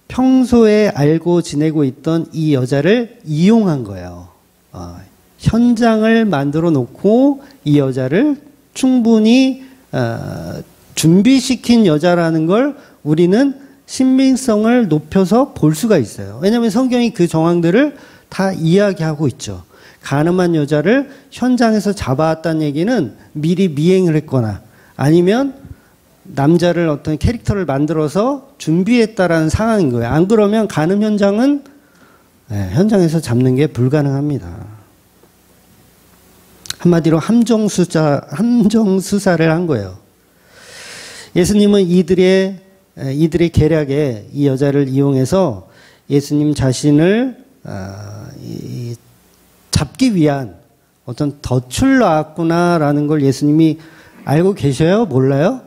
평소에 알고 지내고 있던 이 여자를 이용한 거예요. 현장을 만들어 놓고 이 여자를 충분히 준비시킨 여자라는 걸 우리는 신빙성을 높여서 볼 수가 있어요. 왜냐하면 성경이 그 정황들을 다 이야기하고 있죠. 간음한 여자를 현장에서 잡아왔다는 얘기는 미리 미행을 했거나 아니면 남자를 어떤 캐릭터를 만들어서 준비했다라는 상황인 거예요. 안 그러면 간음 현장은 현장에서 잡는 게 불가능합니다. 한마디로 함정수사를 한 거예요. 예수님은 이들의 계략에 이 여자를 이용해서 예수님 자신을 잡기 위한 어떤 덫을 놨구나라는 걸 예수님이 알고 계셔요? 몰라요?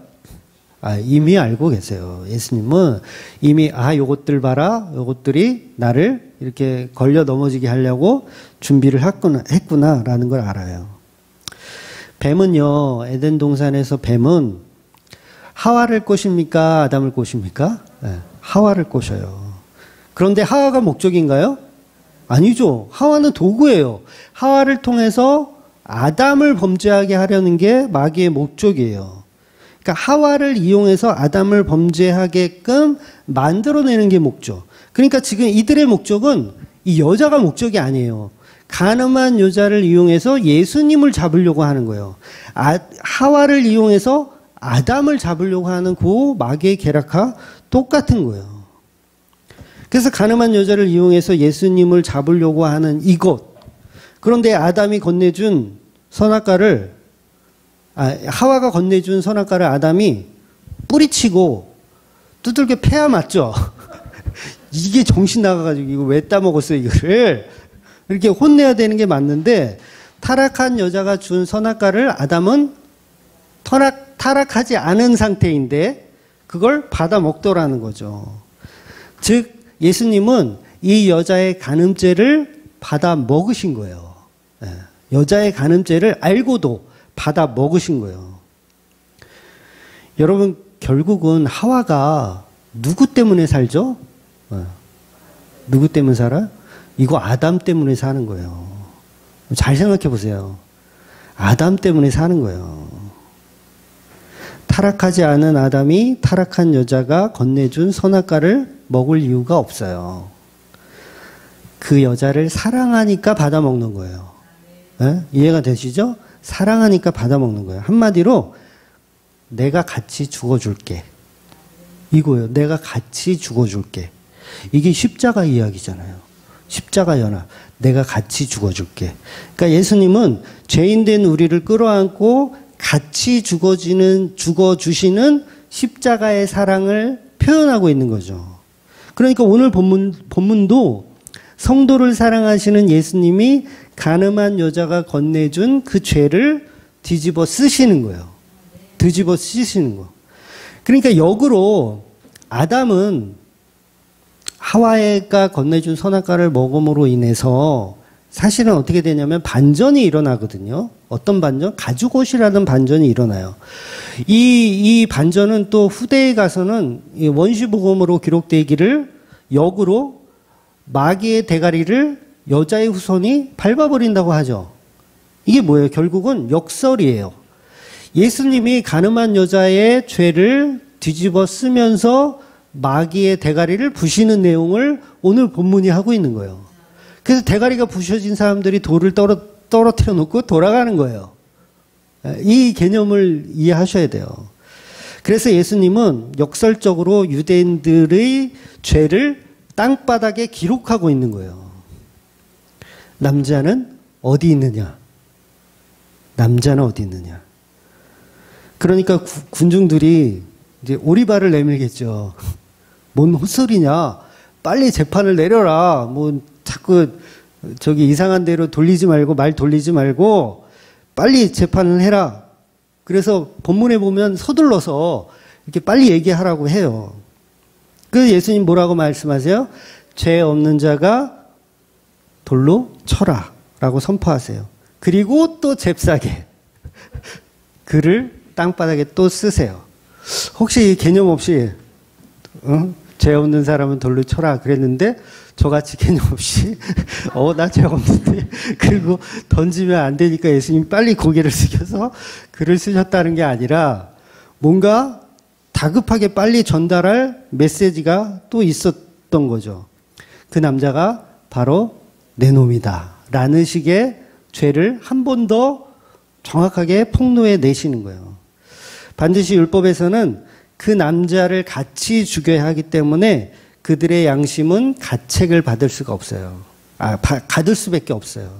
이미 알고 계세요. 예수님은 이미 요것들 봐라. 요것들이 나를 이렇게 걸려 넘어지게 하려고 준비를 했구나라는 걸 알아요. 뱀은요, 에덴 동산에서 뱀은 하와를 꼬십니까? 아담을 꼬십니까? 하와를 꼬셔요. 그런데 하와가 목적인가요? 아니죠. 하와는 도구예요. 하와를 통해서 아담을 범죄하게 하려는 게 마귀의 목적이에요. 그러니까 하와를 이용해서 아담을 범죄하게끔 만들어내는 게 목적. 그러니까 지금 이들의 목적은 이 여자가 목적이 아니에요. 간음한 여자를 이용해서 예수님을 잡으려고 하는 거예요. 하와를 이용해서 아담을 잡으려고 하는 그 마귀의 계략과 똑같은 거예요. 그래서 간음한 여자를 이용해서 예수님을 잡으려고 하는 이것. 그런데 아담이 건네준 선악과를 하와가 건네준 선악과를 아담이 뿌리치고 두들겨 패야 맞죠? 이게 정신 나가가지고 이거 왜 따먹었어요 이거를. 이렇게 혼내야 되는 게 맞는데 타락한 여자가 준 선악과를 아담은 타락하지 않은 상태인데 그걸 받아 먹더라는 거죠. 즉 예수님은 이 여자의 간음죄를 받아 먹으신 거예요. 여자의 간음죄를 알고도 받아 먹으신 거예요. 여러분 결국은 하와가 누구 때문에 살죠? 누구 때문에 살아? 이거 아담 때문에 사는 거예요. 잘 생각해 보세요. 아담 때문에 사는 거예요. 타락하지 않은 아담이 타락한 여자가 건네준 선악과를 먹을 이유가 없어요. 그 여자를 사랑하니까 받아먹는 거예요. 이해가 되시죠? 사랑하니까 받아먹는 거예요. 한마디로 내가 같이 죽어줄게. 이거예요. 내가 같이 죽어줄게. 이게 십자가 이야기잖아요. 십자가 연합. 내가 같이 죽어줄게. 그러니까 예수님은 죄인된 우리를 끌어안고 같이 죽어주시는 십자가의 사랑을 표현하고 있는 거죠. 그러니까 오늘 본문도 성도를 사랑하시는 예수님이 간음한 여자가 건네준 그 죄를 뒤집어 쓰시는 거예요. 뒤집어 쓰시는 거. 그러니까 역으로 아담은 하와가 건네준 선악과를 먹음으로 인해서 사실은 어떻게 되냐면 반전이 일어나거든요. 어떤 반전? 가죽옷이라는 반전이 일어나요. 이 반전은 또 후대에 가서는 원시복음으로 기록되기를 역으로 마귀의 대가리를 여자의 후손이 밟아버린다고 하죠. 이게 뭐예요? 결국은 역설이에요. 예수님이 간음한 여자의 죄를 뒤집어 쓰면서 마귀의 대가리를 부시는 내용을 오늘 본문이 하고 있는 거예요. 그래서 대가리가 부셔진 사람들이 돌을 떨어뜨려 놓고 돌아가는 거예요. 이 개념을 이해하셔야 돼요. 그래서 예수님은 역설적으로 유대인들의 죄를 땅바닥에 기록하고 있는 거예요. 남자는 어디 있느냐? 남자는 어디 있느냐? 그러니까 군중들이 이제 오리발을 내밀겠죠. 뭔 헛소리냐? 빨리 재판을 내려라. 뭐 자꾸 저기 이상한 데로 돌리지 말고 말 돌리지 말고 빨리 재판을 해라. 그래서 본문에 보면 서둘러서 이렇게 빨리 얘기하라고 해요. 그 예수님 뭐라고 말씀하세요? 죄 없는 자가 돌로 쳐라 라고 선포하세요. 그리고 또 잽싸게 글을 땅바닥에 또 쓰세요. 혹시 이 개념 없이 죄 없는 사람은 돌로 쳐라 그랬는데 저같이 개념 없이 나 죄 없는데 그리고 던지면 안 되니까 예수님 빨리 고개를 숙여서 글을 쓰셨다는 게 아니라 뭔가 다급하게 빨리 전달할 메시지가 또 있었던 거죠. 그 남자가 바로 내 놈이다 라는 식의 죄를 한 번 더 정확하게 폭로해 내시는 거예요. 반드시 율법에서는 그 남자를 같이 죽여야 하기 때문에 그들의 양심은 가책을 받을 수가 없어요. 받을 수밖에 없어요.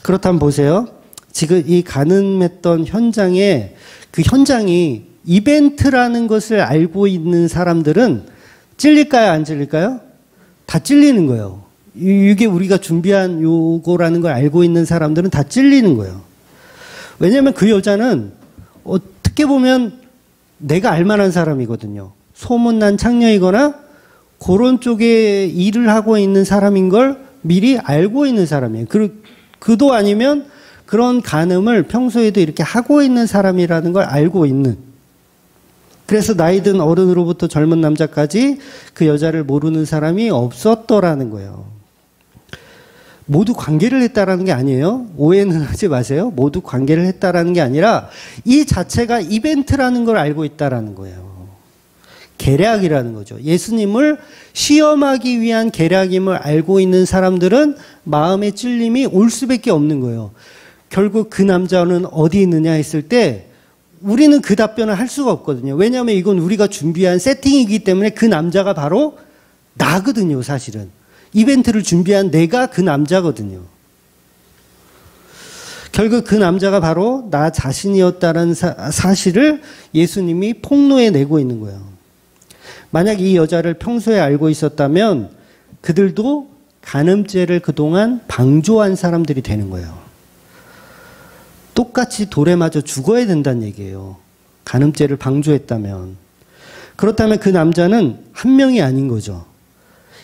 그렇다면 보세요. 지금 이 간음했던 현장에 그 현장이 이벤트라는 것을 알고 있는 사람들은 찔릴까요? 안 찔릴까요? 다 찔리는 거예요. 이게 우리가 준비한 요거라는 걸 알고 있는 사람들은 다 찔리는 거예요. 왜냐하면 그 여자는 어떻게 보면 내가 알만한 사람이거든요. 소문난 창녀이거나 그런 쪽에 일을 하고 있는 사람인 걸 미리 알고 있는 사람이에요. 그도 아니면 그런 간음을 평소에도 이렇게 하고 있는 사람이라는 걸 알고 있는. 그래서 나이 든 어른으로부터 젊은 남자까지 그 여자를 모르는 사람이 없었더라는 거예요. 모두 관계를 했다라는 게 아니에요. 오해는 하지 마세요. 모두 관계를 했다라는 게 아니라 이 자체가 이벤트라는 걸 알고 있다라는 거예요. 계략이라는 거죠. 예수님을 시험하기 위한 계략임을 알고 있는 사람들은 마음의 찔림이 올 수밖에 없는 거예요. 결국 그 남자는 어디 있느냐 했을 때 우리는 그 답변을 할 수가 없거든요. 왜냐하면 이건 우리가 준비한 세팅이기 때문에 그 남자가 바로 나거든요, 사실은. 이벤트를 준비한 내가 그 남자거든요. 결국 그 남자가 바로 나 자신이었다는 사실을 예수님이 폭로해내고 있는 거예요. 만약 이 여자를 평소에 알고 있었다면 그들도 간음죄를 그동안 방조한 사람들이 되는 거예요. 똑같이 돌에 맞아 죽어야 된다는 얘기예요. 간음죄를 방조했다면. 그렇다면 그 남자는 한 명이 아닌 거죠.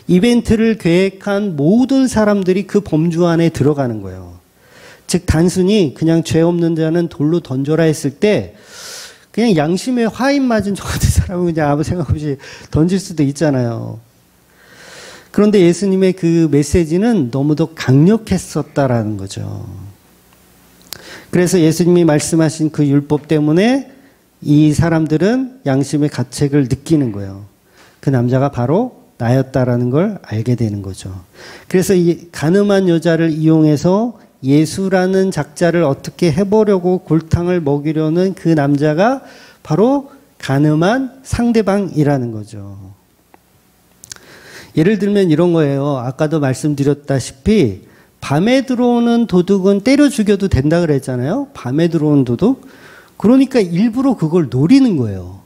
이벤트를 계획한 모든 사람들이 그 범주 안에 들어가는 거예요. 즉 단순히 그냥 죄 없는 자는 돌로 던져라 했을 때 그냥 양심에 화인 맞은 저 같은 사람은 그냥 아무 생각 없이 던질 수도 있잖아요. 그런데 예수님의 그 메시지는 너무도 강력했었다라는 거죠. 그래서 예수님이 말씀하신 그 율법 때문에 이 사람들은 양심의 가책을 느끼는 거예요. 그 남자가 바로 나였다라는 걸 알게 되는 거죠. 그래서 이 가늠한 여자를 이용해서 예수라는 작자를 어떻게 해보려고 골탕을 먹이려는 그 남자가 바로 가늠한 상대방이라는 거죠. 예를 들면 이런 거예요. 아까도 말씀드렸다시피 밤에 들어오는 도둑은 때려 죽여도 된다 그랬잖아요. 밤에 들어오는 도둑. 그러니까 일부러 그걸 노리는 거예요.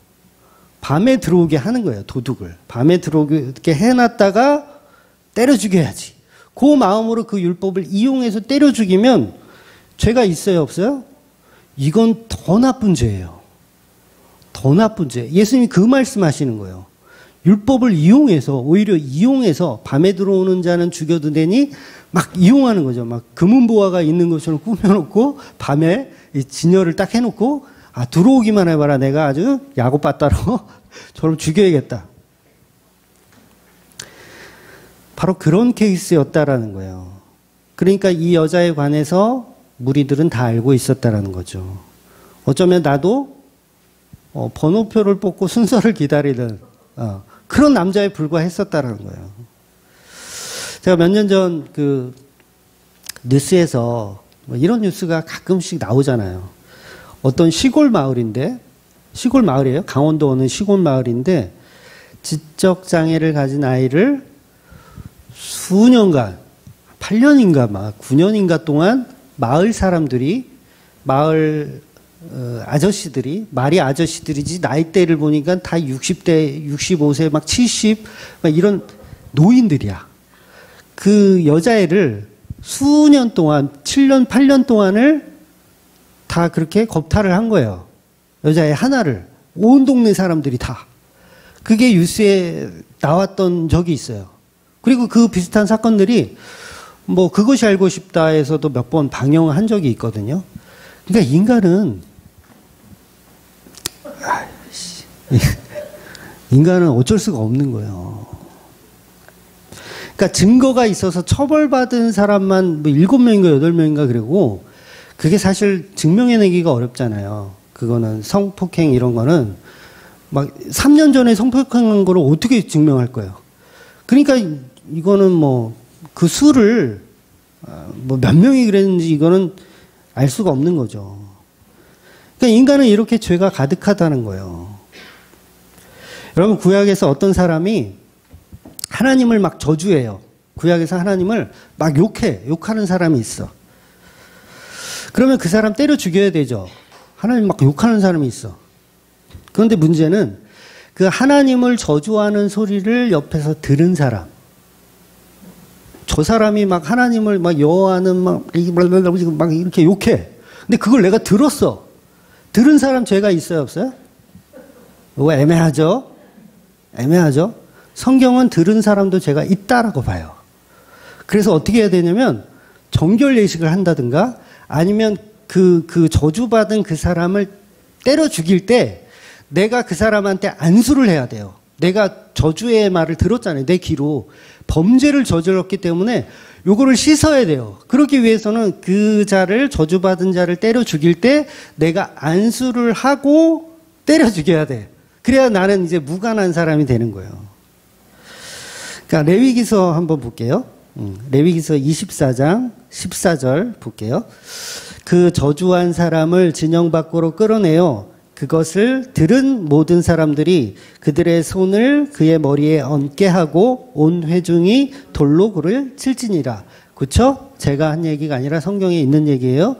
밤에 들어오게 하는 거예요. 도둑을. 밤에 들어오게 해놨다가 때려 죽여야지. 그 마음으로 그 율법을 이용해서 때려 죽이면 죄가 있어요, 없어요? 이건 더 나쁜 죄예요. 더 나쁜 죄. 예수님이 그 말씀하시는 거예요. 율법을 이용해서, 오히려 이용해서 밤에 들어오는 자는 죽여도 되니 막 이용하는 거죠. 막 금은보화가 있는 것처럼 꾸며놓고 밤에 이 진열을 딱 해놓고 들어오기만 해봐라. 내가 아주 야곱바따로 저를 죽여야겠다. 바로 그런 케이스였다라는 거예요. 그러니까 이 여자에 관해서 무리들은 다 알고 있었다라는 거죠. 어쩌면 나도 번호표를 뽑고 순서를 기다리는 그런 남자에 불과했었다라는 거예요. 제가 몇 년 전 그 뉴스에서 이런 뉴스가 가끔씩 나오잖아요. 어떤 시골 마을인데, 시골 마을이에요. 강원도 어느 시골 마을인데 지적 장애를 가진 아이를 수년간, 8년인가 막 9년인가 동안 마을 사람들이, 마을 아저씨들이, 말이 아저씨들이지 나이대를 보니까 다 60대, 65세, 막 70, 막 이런 노인들이야. 그 여자애를 수년 동안, 7년, 8년 동안을 다 그렇게 겁탈을 한 거예요. 여자애 하나를. 온 동네 사람들이 다. 그게 뉴스에 나왔던 적이 있어요. 그리고 그 비슷한 사건들이 뭐 그것이 알고 싶다에서도 몇 번 방영한 적이 있거든요. 그러니까 인간은 어쩔 수가 없는 거예요. 그러니까 증거가 있어서 처벌받은 사람만 뭐 7명인가 8명인가 그러고 그게 사실 증명해내기가 어렵잖아요. 그거는 성폭행 이런 거는 막 3년 전에 성폭행한 거를 어떻게 증명할 거예요. 그러니까 이거는 뭐 그 수를 뭐 몇 명이 그랬는지 이거는 알 수가 없는 거죠. 그러니까 인간은 이렇게 죄가 가득하다는 거예요. 여러분 구약에서 어떤 사람이 하나님을 막 저주해요. 구약에서 하나님을 막 욕하는 사람이 있어. 그러면 그 사람 때려 죽여야 되죠. 하나님 막 욕하는 사람이 있어. 그런데 문제는 그 하나님을 저주하는 소리를 옆에서 들은 사람. 저 사람이 막 하나님을 막 여호와는 막 이렇게 욕해. 근데 그걸 내가 들었어. 들은 사람 죄가 있어요, 없어요? 이거 애매하죠? 애매하죠? 성경은 들은 사람도 죄가 있다라고 봐요. 그래서 어떻게 해야 되냐면 정결 예식을 한다든가 아니면 그 저주받은 그 사람을 때려 죽일 때 내가 그 사람한테 안수를 해야 돼요. 내가 저주의 말을 들었잖아요. 내 귀로. 범죄를 저질렀기 때문에 요거를 씻어야 돼요. 그러기 위해서는 그 자를, 저주받은 자를 때려 죽일 때 내가 안수를 하고 때려 죽여야 돼. 그래야 나는 이제 무관한 사람이 되는 거예요. 그러니까 레위기서 한번 볼게요. 레위기서 24장 14절 볼게요. 그 저주한 사람을 진영 밖으로 끌어내어 그것을 들은 모든 사람들이 그들의 손을 그의 머리에 얹게 하고 온 회중이 돌로 그를 칠지니라. 그렇죠? 제가 한 얘기가 아니라 성경에 있는 얘기예요.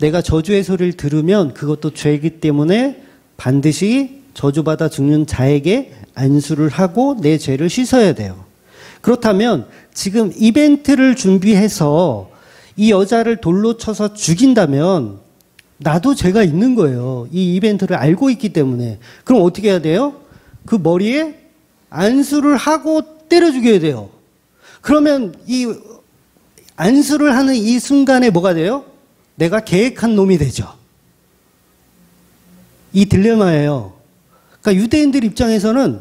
내가 저주의 소리를 들으면 그것도 죄이기 때문에 반드시 저주받아 죽는 자에게 안수를 하고 내 죄를 씻어야 돼요. 그렇다면 지금 이벤트를 준비해서 이 여자를 돌로 쳐서 죽인다면 나도 죄가 있는 거예요. 이 이벤트를 알고 있기 때문에. 그럼 어떻게 해야 돼요? 그 머리에 안수를 하고 때려 죽여야 돼요. 그러면 이 안수를 하는 이 순간에 뭐가 돼요? 내가 계획한 놈이 되죠. 이 딜레마예요. 그러니까 유대인들 입장에서는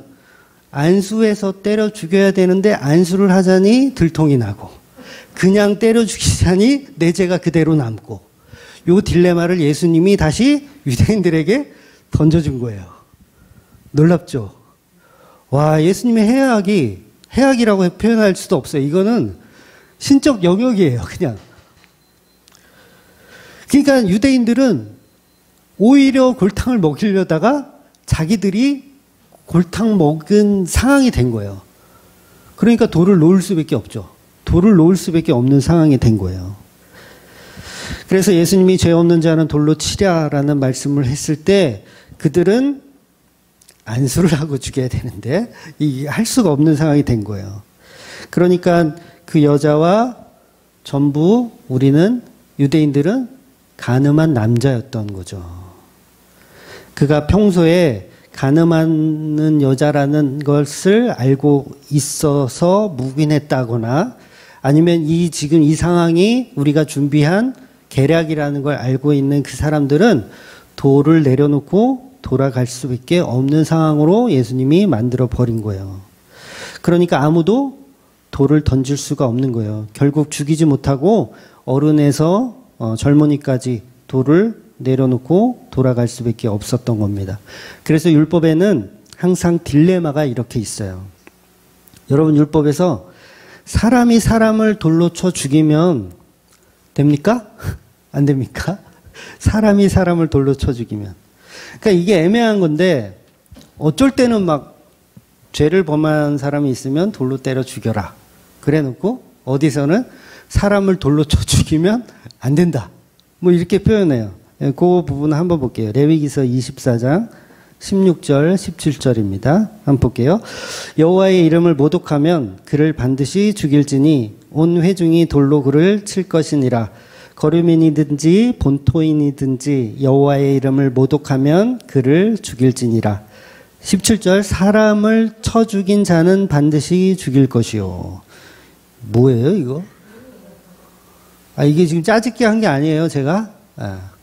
안수해서 때려 죽여야 되는데 안수를 하자니 들통이 나고 그냥 때려 죽이자니 내 죄가 그대로 남고 요 딜레마를 예수님이 다시 유대인들에게 던져준 거예요. 놀랍죠? 와, 예수님의 해악이라고 표현할 수도 없어요. 이거는 신적 영역이에요, 그냥. 그러니까 유대인들은 오히려 골탕을 먹이려다가 자기들이 골탕 먹은 상황이 된 거예요. 그러니까 돌을 놓을 수밖에 없죠. 돌을 놓을 수밖에 없는 상황이 된 거예요. 그래서 예수님이 죄 없는 자는 돌로 치랴라는 말씀을 했을 때 그들은 안수를 하고 죽여야 되는데 할 수가 없는 상황이 된 거예요. 그러니까 그 여자와 전부 우리는 유대인들은 간음한 남자였던 거죠. 그가 평소에 간음하는 여자라는 것을 알고 있어서 묵인했다거나 아니면 지금 이 상황이 우리가 준비한 계략이라는 걸 알고 있는 그 사람들은 돌을 내려놓고 돌아갈 수밖에 없는 상황으로 예수님이 만들어 버린 거예요. 그러니까 아무도 돌을 던질 수가 없는 거예요. 결국 죽이지 못하고 어른에서 젊은이까지 돌을 내려놓고 돌아갈 수밖에 없었던 겁니다. 그래서 율법에는 항상 딜레마가 이렇게 있어요. 여러분, 율법에서 사람이 사람을 돌로 쳐 죽이면 됩니까? 안 됩니까? 사람이 사람을 돌로 쳐 죽이면. 그러니까 이게 애매한 건데 어쩔 때는 막 죄를 범한 사람이 있으면 돌로 때려 죽여라. 그래 놓고 어디서는 사람을 돌로 쳐 죽이면 안 된다. 뭐 이렇게 표현해요. 그 부분 한번 볼게요. 레위기서 24장 16절 17절입니다. 한번 볼게요. 여호와의 이름을 모독하면 그를 반드시 죽일지니 온 회중이 돌로 그를 칠 것이니라. 거류민이든지 본토인이든지 여호와의 이름을 모독하면 그를 죽일지니라. 17절 사람을 쳐 죽인 자는 반드시 죽일 것이요. 뭐예요 이거? 이게 지금 짜집기 한 게 아니에요 제가.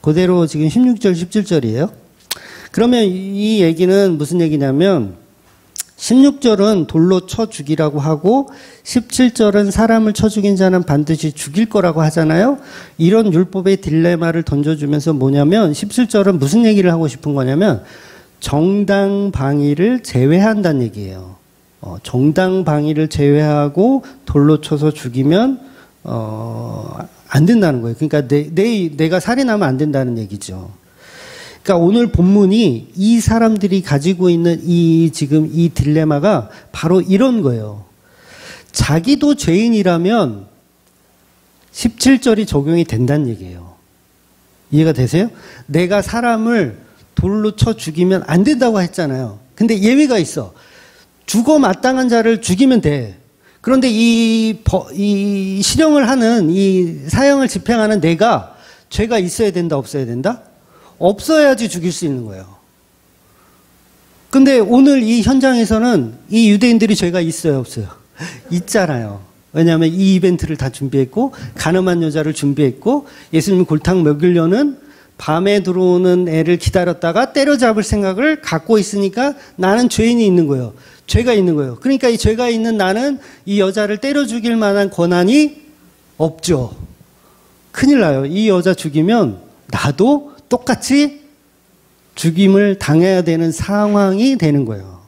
그대로 지금 16절 17절이에요. 그러면 이 얘기는 무슨 얘기냐면 16절은 돌로 쳐 죽이라고 하고 17절은 사람을 쳐 죽인 자는 반드시 죽일 거라고 하잖아요. 이런 율법의 딜레마를 던져주면서 뭐냐면 17절은 무슨 얘기를 하고 싶은 거냐면 정당방위를 제외한다는 얘기예요. 정당방위를 제외하고 돌로 쳐서 죽이면 안 된다는 거예요. 그러니까 내가 살인하면 안 된다는 얘기죠. 그러니까 오늘 본문이 이 사람들이 가지고 있는 지금 이 딜레마가 바로 이런 거예요. 자기도 죄인이라면 17절이 적용이 된다는 얘기예요. 이해가 되세요? 내가 사람을 돌로 쳐 죽이면 안 된다고 했잖아요. 근데 예외가 있어. 죽어 마땅한 자를 죽이면 돼. 그런데 이 실형을 하는 이 사형을 집행하는 내가 죄가 있어야 된다, 없어야 된다? 없어야지 죽일 수 있는 거예요. 근데 오늘 이 현장에서는 이 유대인들이 죄가 있어요, 없어요? 있잖아요. 왜냐하면 이 이벤트를 다 준비했고 간음한 여자를 준비했고 예수님 골탕 먹이려는 밤에 들어오는 애를 기다렸다가 때려잡을 생각을 갖고 있으니까 나는 죄인이 있는 거예요. 죄가 있는 거예요. 그러니까 이 죄가 있는 나는 이 여자를 때려 죽일 만한 권한이 없죠. 큰일 나요. 이 여자 죽이면 나도 똑같이 죽임을 당해야 되는 상황이 되는 거예요.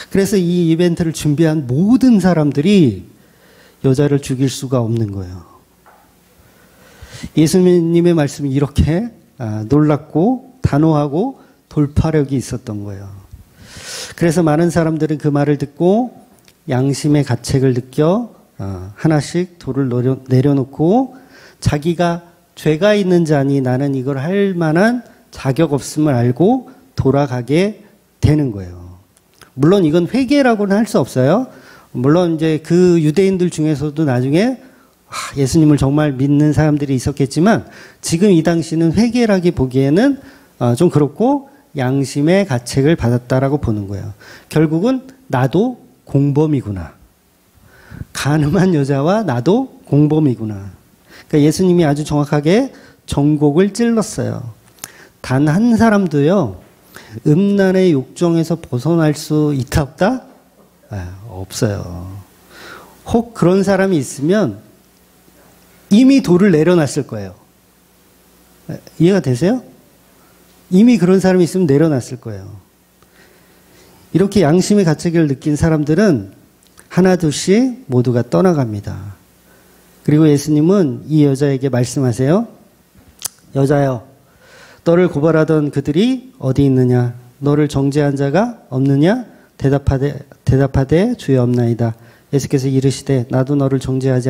그래서 이 이벤트를 준비한 모든 사람들이 여자를 죽일 수가 없는 거예요. 예수님의 말씀이 이렇게 놀랍고 단호하고 돌파력이 있었던 거예요. 그래서 많은 사람들은 그 말을 듣고 양심의 가책을 느껴 하나씩 돌을 내려놓고 자기가 죄가 있는 자니 나는 이걸 할 만한 자격 없음을 알고 돌아가게 되는 거예요. 물론 이건 회개라고는 할 수 없어요. 물론 이제 그 유대인들 중에서도 나중에 예수님을 정말 믿는 사람들이 있었겠지만 지금 이 당시는 회개라기 보기에는 좀 그렇고 양심의 가책을 받았다라고 보는 거예요. 결국은 나도 공범이구나. 간음한 여자와 나도 공범이구나. 그러니까 예수님이 아주 정확하게 전곡을 찔렀어요. 단 한 사람도요, 음란의 욕정에서 벗어날 수 있다 없다? 없어요. 혹 그런 사람이 있으면 이미 돌을 내려놨을 거예요. 이해가 되세요? 이미 그런 사람이 있으면 내려놨을 거예요. 이렇게 양심의 가책을 느낀 사람들은 하나둘씩 모두가 떠나갑니다. 그리고 예수님은 이 여자에게 말씀하세요. 여자여, 너를 고발하던 그들이 어디 있느냐? 너를 정죄한 자가 없느냐? 대답하되 주여 없나이다. 예수께서 이르시되 나도 너를 정죄하지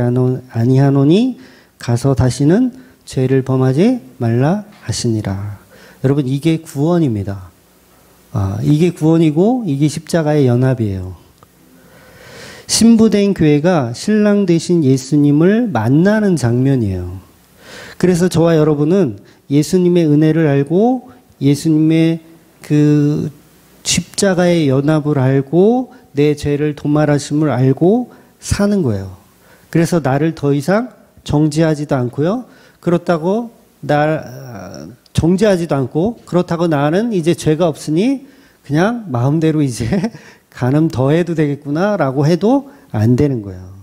아니하노니 가서 다시는 죄를 범하지 말라 하시니라. 여러분, 이게 구원입니다. 이게 구원이고 이게 십자가의 연합이에요. 신부된 교회가 신랑 되신 예수님을 만나는 장면이에요. 그래서 저와 여러분은 예수님의 은혜를 알고 예수님의 그 십자가의 연합을 알고 내 죄를 도말하심을 알고 사는 거예요. 그래서 나를 더 이상 정죄하지도 않고요. 그렇다고 정죄하지도 않고 그렇다고 나는 이제 죄가 없으니 그냥 마음대로 이제 간음 더 해도 되겠구나라고 해도 안 되는 거예요.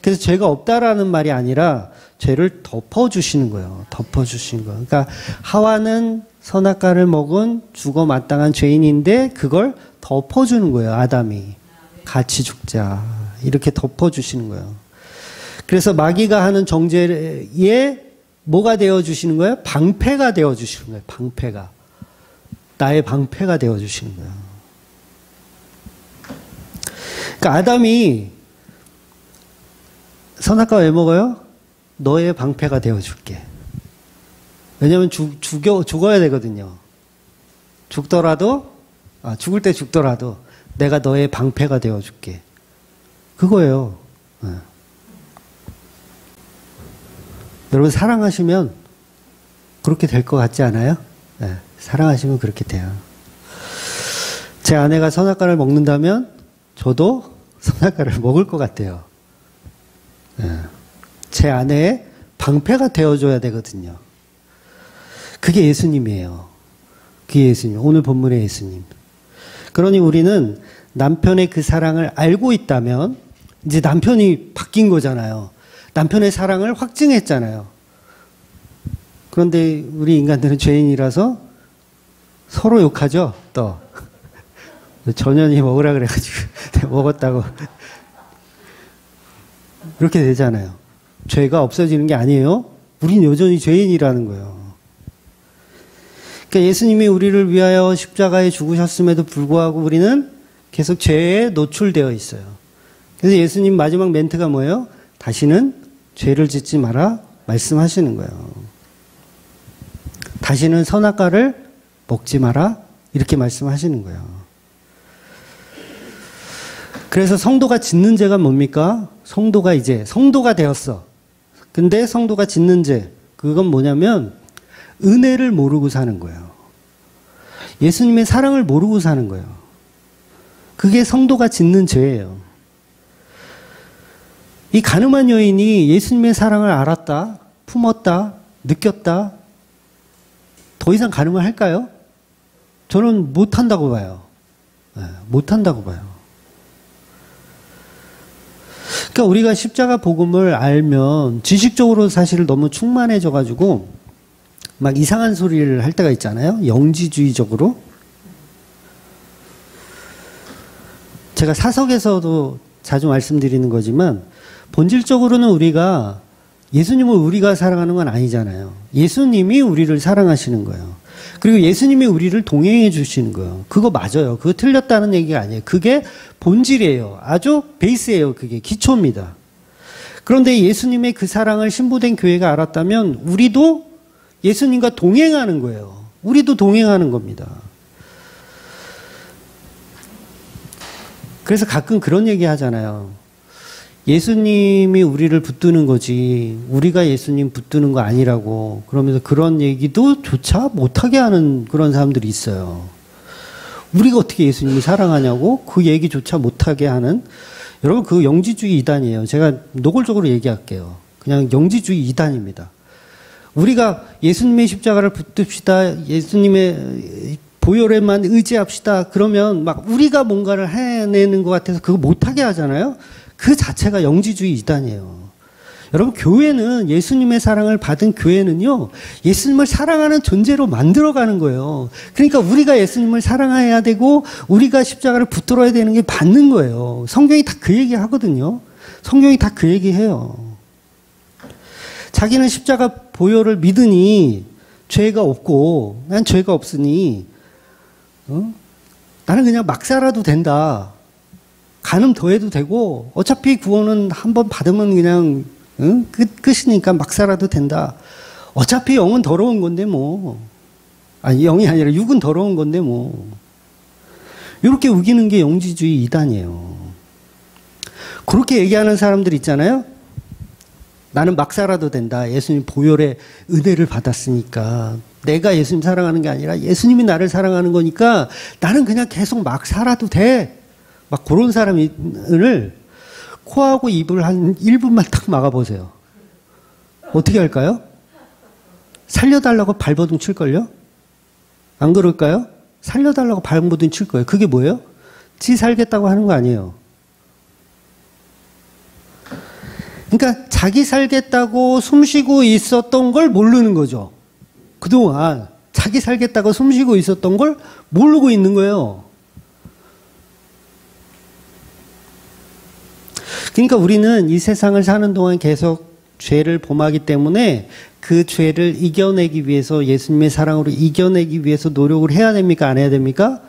그래서 죄가 없다라는 말이 아니라 죄를 덮어주시는 거예요. 덮어주시는 거예요. 그러니까 하와는 선악과를 먹은 죽어 마땅한 죄인인데 그걸 덮어주는 거예요. 아담이. 같이 죽자. 이렇게 덮어주시는 거예요. 그래서 마귀가 하는 정죄에 뭐가 되어주시는 거예요? 방패가 되어주시는 거예요. 방패가. 나의 방패가 되어주시는 거예요. 그러니까 아담이 선악과 왜 먹어요? 너의 방패가 되어줄게. 왜냐하면 죽어야 되거든요. 죽을 때 죽더라도 내가 너의 방패가 되어줄게. 그거예요. 네. 여러분 사랑하시면 그렇게 될 것 같지 않아요? 네. 사랑하시면 그렇게 돼요. 제 아내가 선악과를 먹는다면 저도 선악과를 먹을 것 같아요. 네. 제 아내의 방패가 되어줘야 되거든요. 그게 예수님이에요. 그게 예수님. 오늘 본문의 예수님. 그러니 우리는 남편의 그 사랑을 알고 있다면 이제 남편이 바뀐 거잖아요. 남편의 사랑을 확증했잖아요. 그런데 우리 인간들은 죄인이라서 서로 욕하죠. 또 전현이 먹으라 그래가지고 먹었다고 이렇게 되잖아요. 죄가 없어지는 게 아니에요. 우린 여전히 죄인이라는 거예요. 그러니까 예수님이 우리를 위하여 십자가에 죽으셨음에도 불구하고 우리는 계속 죄에 노출되어 있어요. 그래서 예수님 마지막 멘트가 뭐예요? 다시는 죄를 짓지 마라 말씀하시는 거예요. 다시는 선악과를 먹지 마라 이렇게 말씀하시는 거예요. 그래서 성도가 짓는 죄가 뭡니까? 성도가 되었어. 근데 성도가 짓는 죄, 그건 뭐냐면 은혜를 모르고 사는 거예요. 예수님의 사랑을 모르고 사는 거예요. 그게 성도가 짓는 죄예요. 이 간음한 여인이 예수님의 사랑을 알았다, 품었다, 느꼈다, 더 이상 간음을 할까요? 저는 못한다고 봐요. 네, 못한다고 봐요. 그러니까 우리가 십자가 복음을 알면 지식적으로 사실 너무 충만해져가지고 막 이상한 소리를 할 때가 있잖아요. 영지주의적으로. 제가 사석에서도 자주 말씀드리는 거지만 본질적으로는 우리가 예수님을 우리가 사랑하는 건 아니잖아요. 예수님이 우리를 사랑하시는 거예요. 그리고 예수님이 우리를 동행해 주시는 거예요. 그거 맞아요. 그거 틀렸다는 얘기가 아니에요. 그게 본질이에요. 아주 베이스예요. 그게 기초입니다. 그런데 예수님의 그 사랑을 신부된 교회가 알았다면 우리도 예수님과 동행하는 거예요. 우리도 동행하는 겁니다. 그래서 가끔 그런 얘기 하잖아요. 예수님이 우리를 붙드는 거지 우리가 예수님 붙드는 거 아니라고 그러면서 그런 얘기도 조차 못하게 하는 그런 사람들이 있어요. 우리가 어떻게 예수님을 사랑하냐고 그 얘기조차 못하게 하는 여러분 그 영지주의 이단이에요. 제가 노골적으로 얘기할게요. 그냥 영지주의 이단입니다. 우리가 예수님의 십자가를 붙듭시다. 예수님의 보혈에만 의지합시다. 그러면 막 우리가 뭔가를 해내는 것 같아서 그거 못하게 하잖아요. 그 자체가 영지주의 이단이에요. 여러분 교회는 예수님의 사랑을 받은 교회는요. 예수님을 사랑하는 존재로 만들어가는 거예요. 그러니까 우리가 예수님을 사랑해야 되고 우리가 십자가를 붙들어야 되는 게 맞는 거예요. 성경이 다 그 얘기 하거든요. 성경이 다 그 얘기 해요. 자기는 십자가 보혈을 믿으니 죄가 없고 난 죄가 없으니 나는 그냥 막 살아도 된다. 간음 더해도 되고 어차피 구원은 한번 받으면 그냥 끝이니까 막 살아도 된다. 어차피 영은 더러운 건데 뭐. 아니 영이 아니라 육은 더러운 건데 뭐. 이렇게 우기는 게 영지주의 이단이에요. 그렇게 얘기하는 사람들 있잖아요. 나는 막 살아도 된다. 예수님 보혈의 은혜를 받았으니까. 내가 예수님 사랑하는 게 아니라 예수님이 나를 사랑하는 거니까 나는 그냥 계속 막 살아도 돼. 막 그런 사람을 코하고 입을 한 1분만 딱 막아보세요. 어떻게 할까요? 살려달라고 발버둥 칠걸요? 안 그럴까요? 살려달라고 발버둥 칠 거예요. 그게 뭐예요? 지 살겠다고 하는 거 아니에요. 그러니까 자기 살겠다고 숨쉬고 있었던 걸 모르는 거죠. 그동안 자기 살겠다고 숨쉬고 있었던 걸 모르고 있는 거예요. 그러니까 우리는 이 세상을 사는 동안 계속 죄를 범하기 때문에 그 죄를 이겨내기 위해서 예수님의 사랑으로 이겨내기 위해서 노력을 해야 됩니까? 안 해야 됩니까?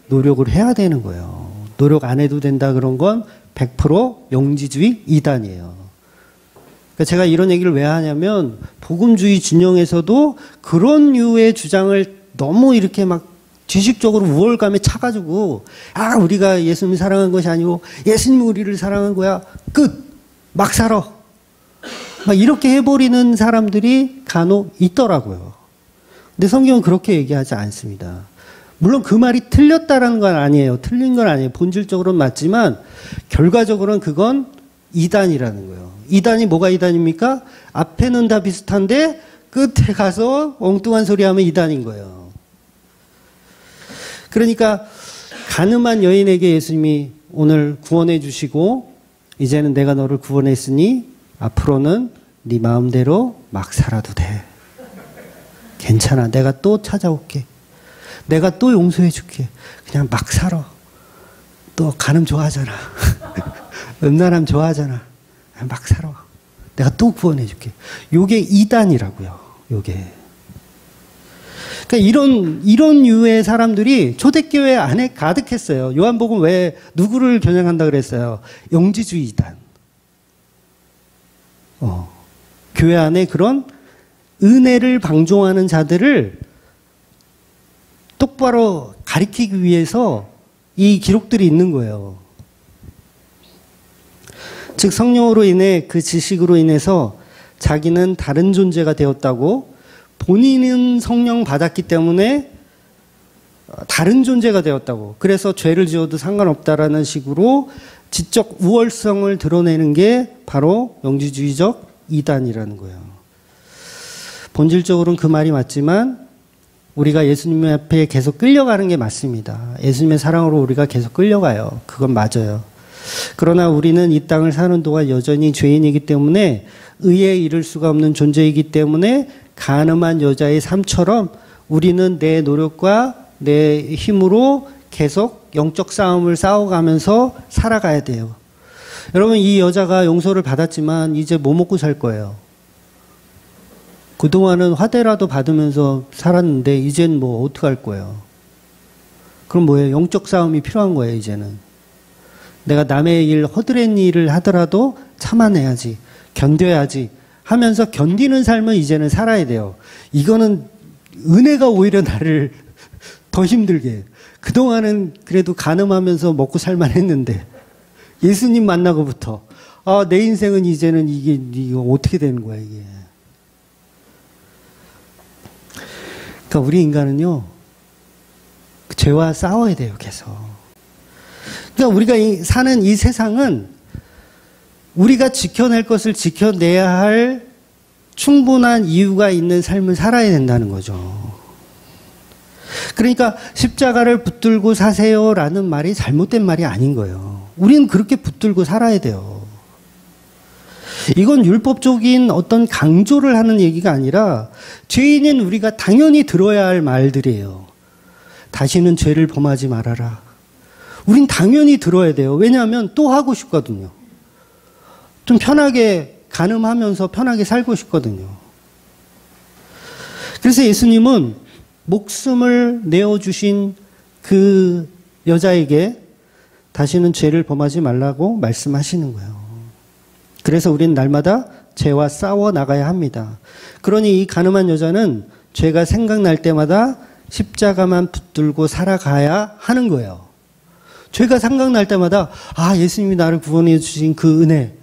노력을 해야 되는 거예요. 노력 안 해도 된다 그런 건 100% 영지주의 이단이에요. 그러니까 제가 이런 얘기를 왜 하냐면 복음주의 진영에서도 그런 류의 주장을 너무 이렇게 막 지식적으로 우월감에 차가지고 우리가 예수님 사랑한 것이 아니고 예수님이 우리를 사랑한 거야. 끝. 막 살아. 막 이렇게 해버리는 사람들이 간혹 있더라고요. 근데 성경은 그렇게 얘기하지 않습니다. 물론 그 말이 틀렸다라는 건 아니에요. 틀린 건 아니에요. 본질적으로는 맞지만 결과적으로는 그건 이단이라는 거예요. 이단이 뭐가 이단입니까? 앞에는 다 비슷한데 끝에 가서 엉뚱한 소리 하면 이단인 거예요. 그러니까 간음한 여인에게 예수님이 오늘 구원해 주시고 이제는 내가 너를 구원했으니 앞으로는 네 마음대로 막 살아도 돼. 괜찮아. 내가 또 찾아올게. 내가 또 용서해 줄게. 그냥 막 살아. 또 간음 좋아하잖아. 음란함 좋아하잖아. 막 살아. 내가 또 구원해 줄게. 요게 이단이라고요. 요게. 그러니까 이런 유의 사람들이 초대교회 안에 가득했어요. 요한복음 왜 누구를 겨냥한다 그랬어요? 영지주의 이단. 교회 안에 그런 은혜를 방종하는 자들을 똑바로 가리키기 위해서 이 기록들이 있는 거예요. 즉 성령으로 인해 그 지식으로 인해서 자기는 다른 존재가 되었다고 본인은 성령 받았기 때문에 다른 존재가 되었다고 그래서 죄를 지어도 상관없다라는 식으로 지적 우월성을 드러내는 게 바로 영지주의적 이단이라는 거예요. 본질적으로는 그 말이 맞지만 우리가 예수님 앞에 계속 끌려가는 게 맞습니다. 예수님의 사랑으로 우리가 계속 끌려가요. 그건 맞아요. 그러나 우리는 이 땅을 사는 동안 여전히 죄인이기 때문에 의에 이를 수가 없는 존재이기 때문에 간음한 여자의 삶처럼 우리는 내 노력과 내 힘으로 계속 영적 싸움을 싸워가면서 살아가야 돼요. 여러분 이 여자가 용서를 받았지만 이제 뭐 먹고 살 거예요? 그동안은 화대라도 받으면서 살았는데 이젠 뭐 어떡할 거예요? 그럼 뭐예요? 영적 싸움이 필요한 거예요 이제는. 내가 남의 일 허드렛 일을 하더라도 참아내야지 견뎌야지 하면서 견디는 삶을 이제는 살아야 돼요. 이거는 은혜가 오히려 나를 더 힘들게 해요. 그동안은 그래도 간음하면서 먹고 살만 했는데 예수님 만나고부터 아, 내 인생은 이제는 이게 어떻게 되는 거야, 이게. 그러니까 우리 인간은요, 죄와 싸워야 돼요, 계속. 그러니까 우리가 사는 이 세상은 우리가 지켜낼 것을 지켜내야 할 충분한 이유가 있는 삶을 살아야 된다는 거죠. 그러니까 십자가를 붙들고 사세요라는 말이 잘못된 말이 아닌 거예요. 우리는 그렇게 붙들고 살아야 돼요. 이건 율법적인 어떤 강조를 하는 얘기가 아니라 죄인인 우리가 당연히 들어야 할 말들이에요. 다시는 죄를 범하지 말아라. 우린 당연히 들어야 돼요. 왜냐하면 또 하고 싶거든요. 좀 편하게 간음하면서 편하게 살고 싶거든요. 그래서 예수님은 목숨을 내어주신 그 여자에게 다시는 죄를 범하지 말라고 말씀하시는 거예요. 그래서 우리는 날마다 죄와 싸워 나가야 합니다. 그러니 이 가늠한 여자는 죄가 생각날 때마다 십자가만 붙들고 살아가야 하는 거예요. 죄가 생각날 때마다 아, 예수님이 나를 구원해 주신 그 은혜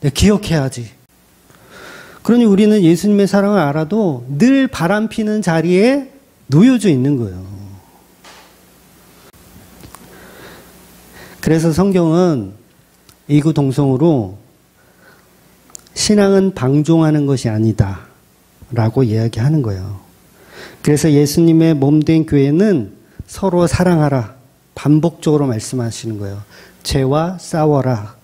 내가 기억해야지. 그러니 우리는 예수님의 사랑을 알아도 늘 바람피는 자리에 놓여져 있는 거예요. 그래서 성경은 이구동성으로 신앙은 방종하는 것이 아니다 라고 이야기하는 거예요. 그래서 예수님의 몸된 교회는 서로 사랑하라 반복적으로 말씀하시는 거예요. 죄와 싸워라.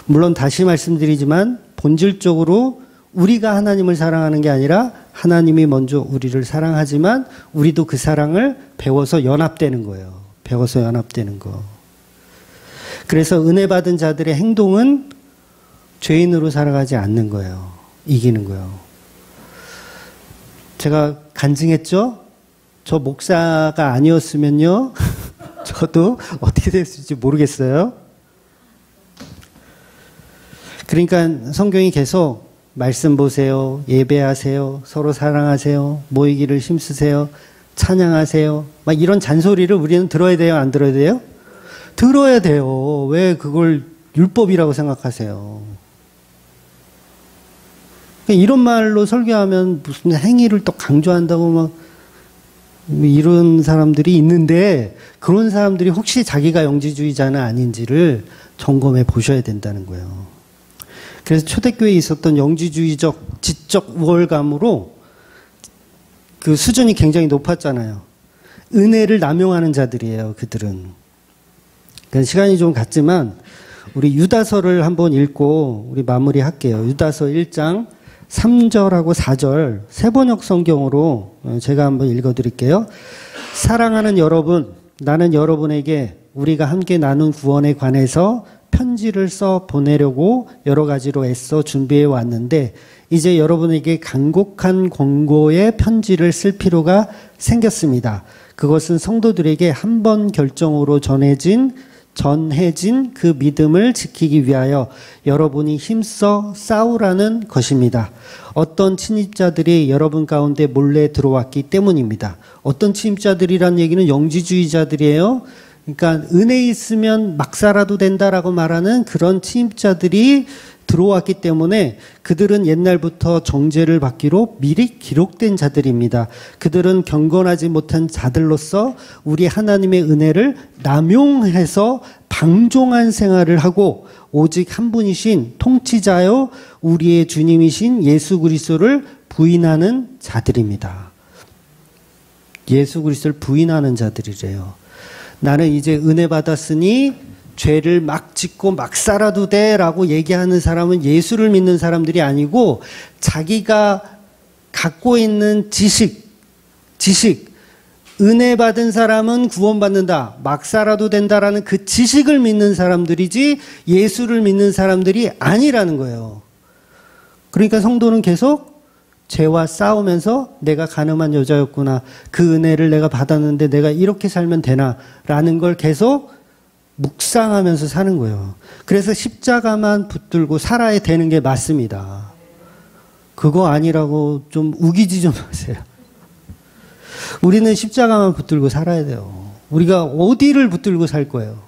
물론 다시 말씀드리지만 본질적으로 우리가 하나님을 사랑하는 게 아니라 하나님이 먼저 우리를 사랑하지만 우리도 그 사랑을 배워서 연합되는 거예요. 배워서 연합되는 거. 그래서 은혜 받은 자들의 행동은 죄인으로 살아가지 않는 거예요. 이기는 거예요. 제가 간증했죠? 저 목사가 아니었으면요. 저도 어떻게 됐을지 모르겠어요. 그러니까 성경이 계속 말씀 보세요. 예배하세요. 서로 사랑하세요. 모이기를 힘쓰세요. 찬양하세요. 막 이런 잔소리를 우리는 들어야 돼요? 안 들어야 돼요? 들어야 돼요. 왜 그걸 율법이라고 생각하세요? 이런 말로 설교하면 무슨 행위를 또 강조한다고 막 이런 사람들이 있는데 그런 사람들이 혹시 자기가 영지주의자는 아닌지를 점검해 보셔야 된다는 거예요. 그래서 초대교회에 있었던 영지주의적 지적 우월감으로 그 수준이 굉장히 높았잖아요. 은혜를 남용하는 자들이에요, 그들은. 그러니까 시간이 좀 갔지만 우리 유다서를 한번 읽고 우리 마무리할게요. 유다서 1장 3절하고 4절 새번역 성경으로 제가 한번 읽어드릴게요. 사랑하는 여러분, 나는 여러분에게 우리가 함께 나눈 구원에 관해서 편지를 써 보내려고 여러 가지로 애써 준비해 왔는데 이제 여러분에게 간곡한 권고의 편지를 쓸 필요가 생겼습니다. 그것은 성도들에게 한 번 결정으로 전해진 그 믿음을 지키기 위하여 여러분이 힘써 싸우라는 것입니다. 어떤 침입자들이 여러분 가운데 몰래 들어왔기 때문입니다. 어떤 침입자들이란 얘기는 영지주의자들이에요. 그러니까 은혜 있으면 막 살아도 된다라고 말하는 그런 침입자들이 들어왔기 때문에 그들은 옛날부터 정죄를 받기로 미리 기록된 자들입니다. 그들은 경건하지 못한 자들로서 우리 하나님의 은혜를 남용해서 방종한 생활을 하고 오직 한 분이신 통치자요 우리의 주님이신 예수 그리스도를 부인하는 자들입니다. 예수 그리스도를 부인하는 자들이래요. 나는 이제 은혜 받았으니 죄를 막 짓고 막 살아도 돼라고 얘기하는 사람은 예수를 믿는 사람들이 아니고 자기가 갖고 있는 지식, 은혜 받은 사람은 구원받는다, 막 살아도 된다라는 그 지식을 믿는 사람들이지 예수를 믿는 사람들이 아니라는 거예요. 그러니까 성도는 계속 죄와 싸우면서 내가 간음한 여자였구나, 그 은혜를 내가 받았는데 내가 이렇게 살면 되나라는 걸 계속 묵상하면서 사는 거예요. 그래서 십자가만 붙들고 살아야 되는 게 맞습니다. 그거 아니라고 좀 우기지 좀 하세요. 우리는 십자가만 붙들고 살아야 돼요. 우리가 어디를 붙들고 살 거예요?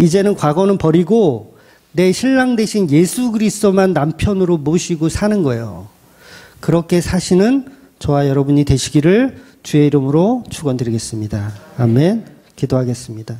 이제는 과거는 버리고 내 신랑 대신 예수 그리스도만 남편으로 모시고 사는 거예요. 그렇게 사시는 저와 여러분이 되시기를 주의 이름으로 축원드리겠습니다. 아멘. 기도하겠습니다.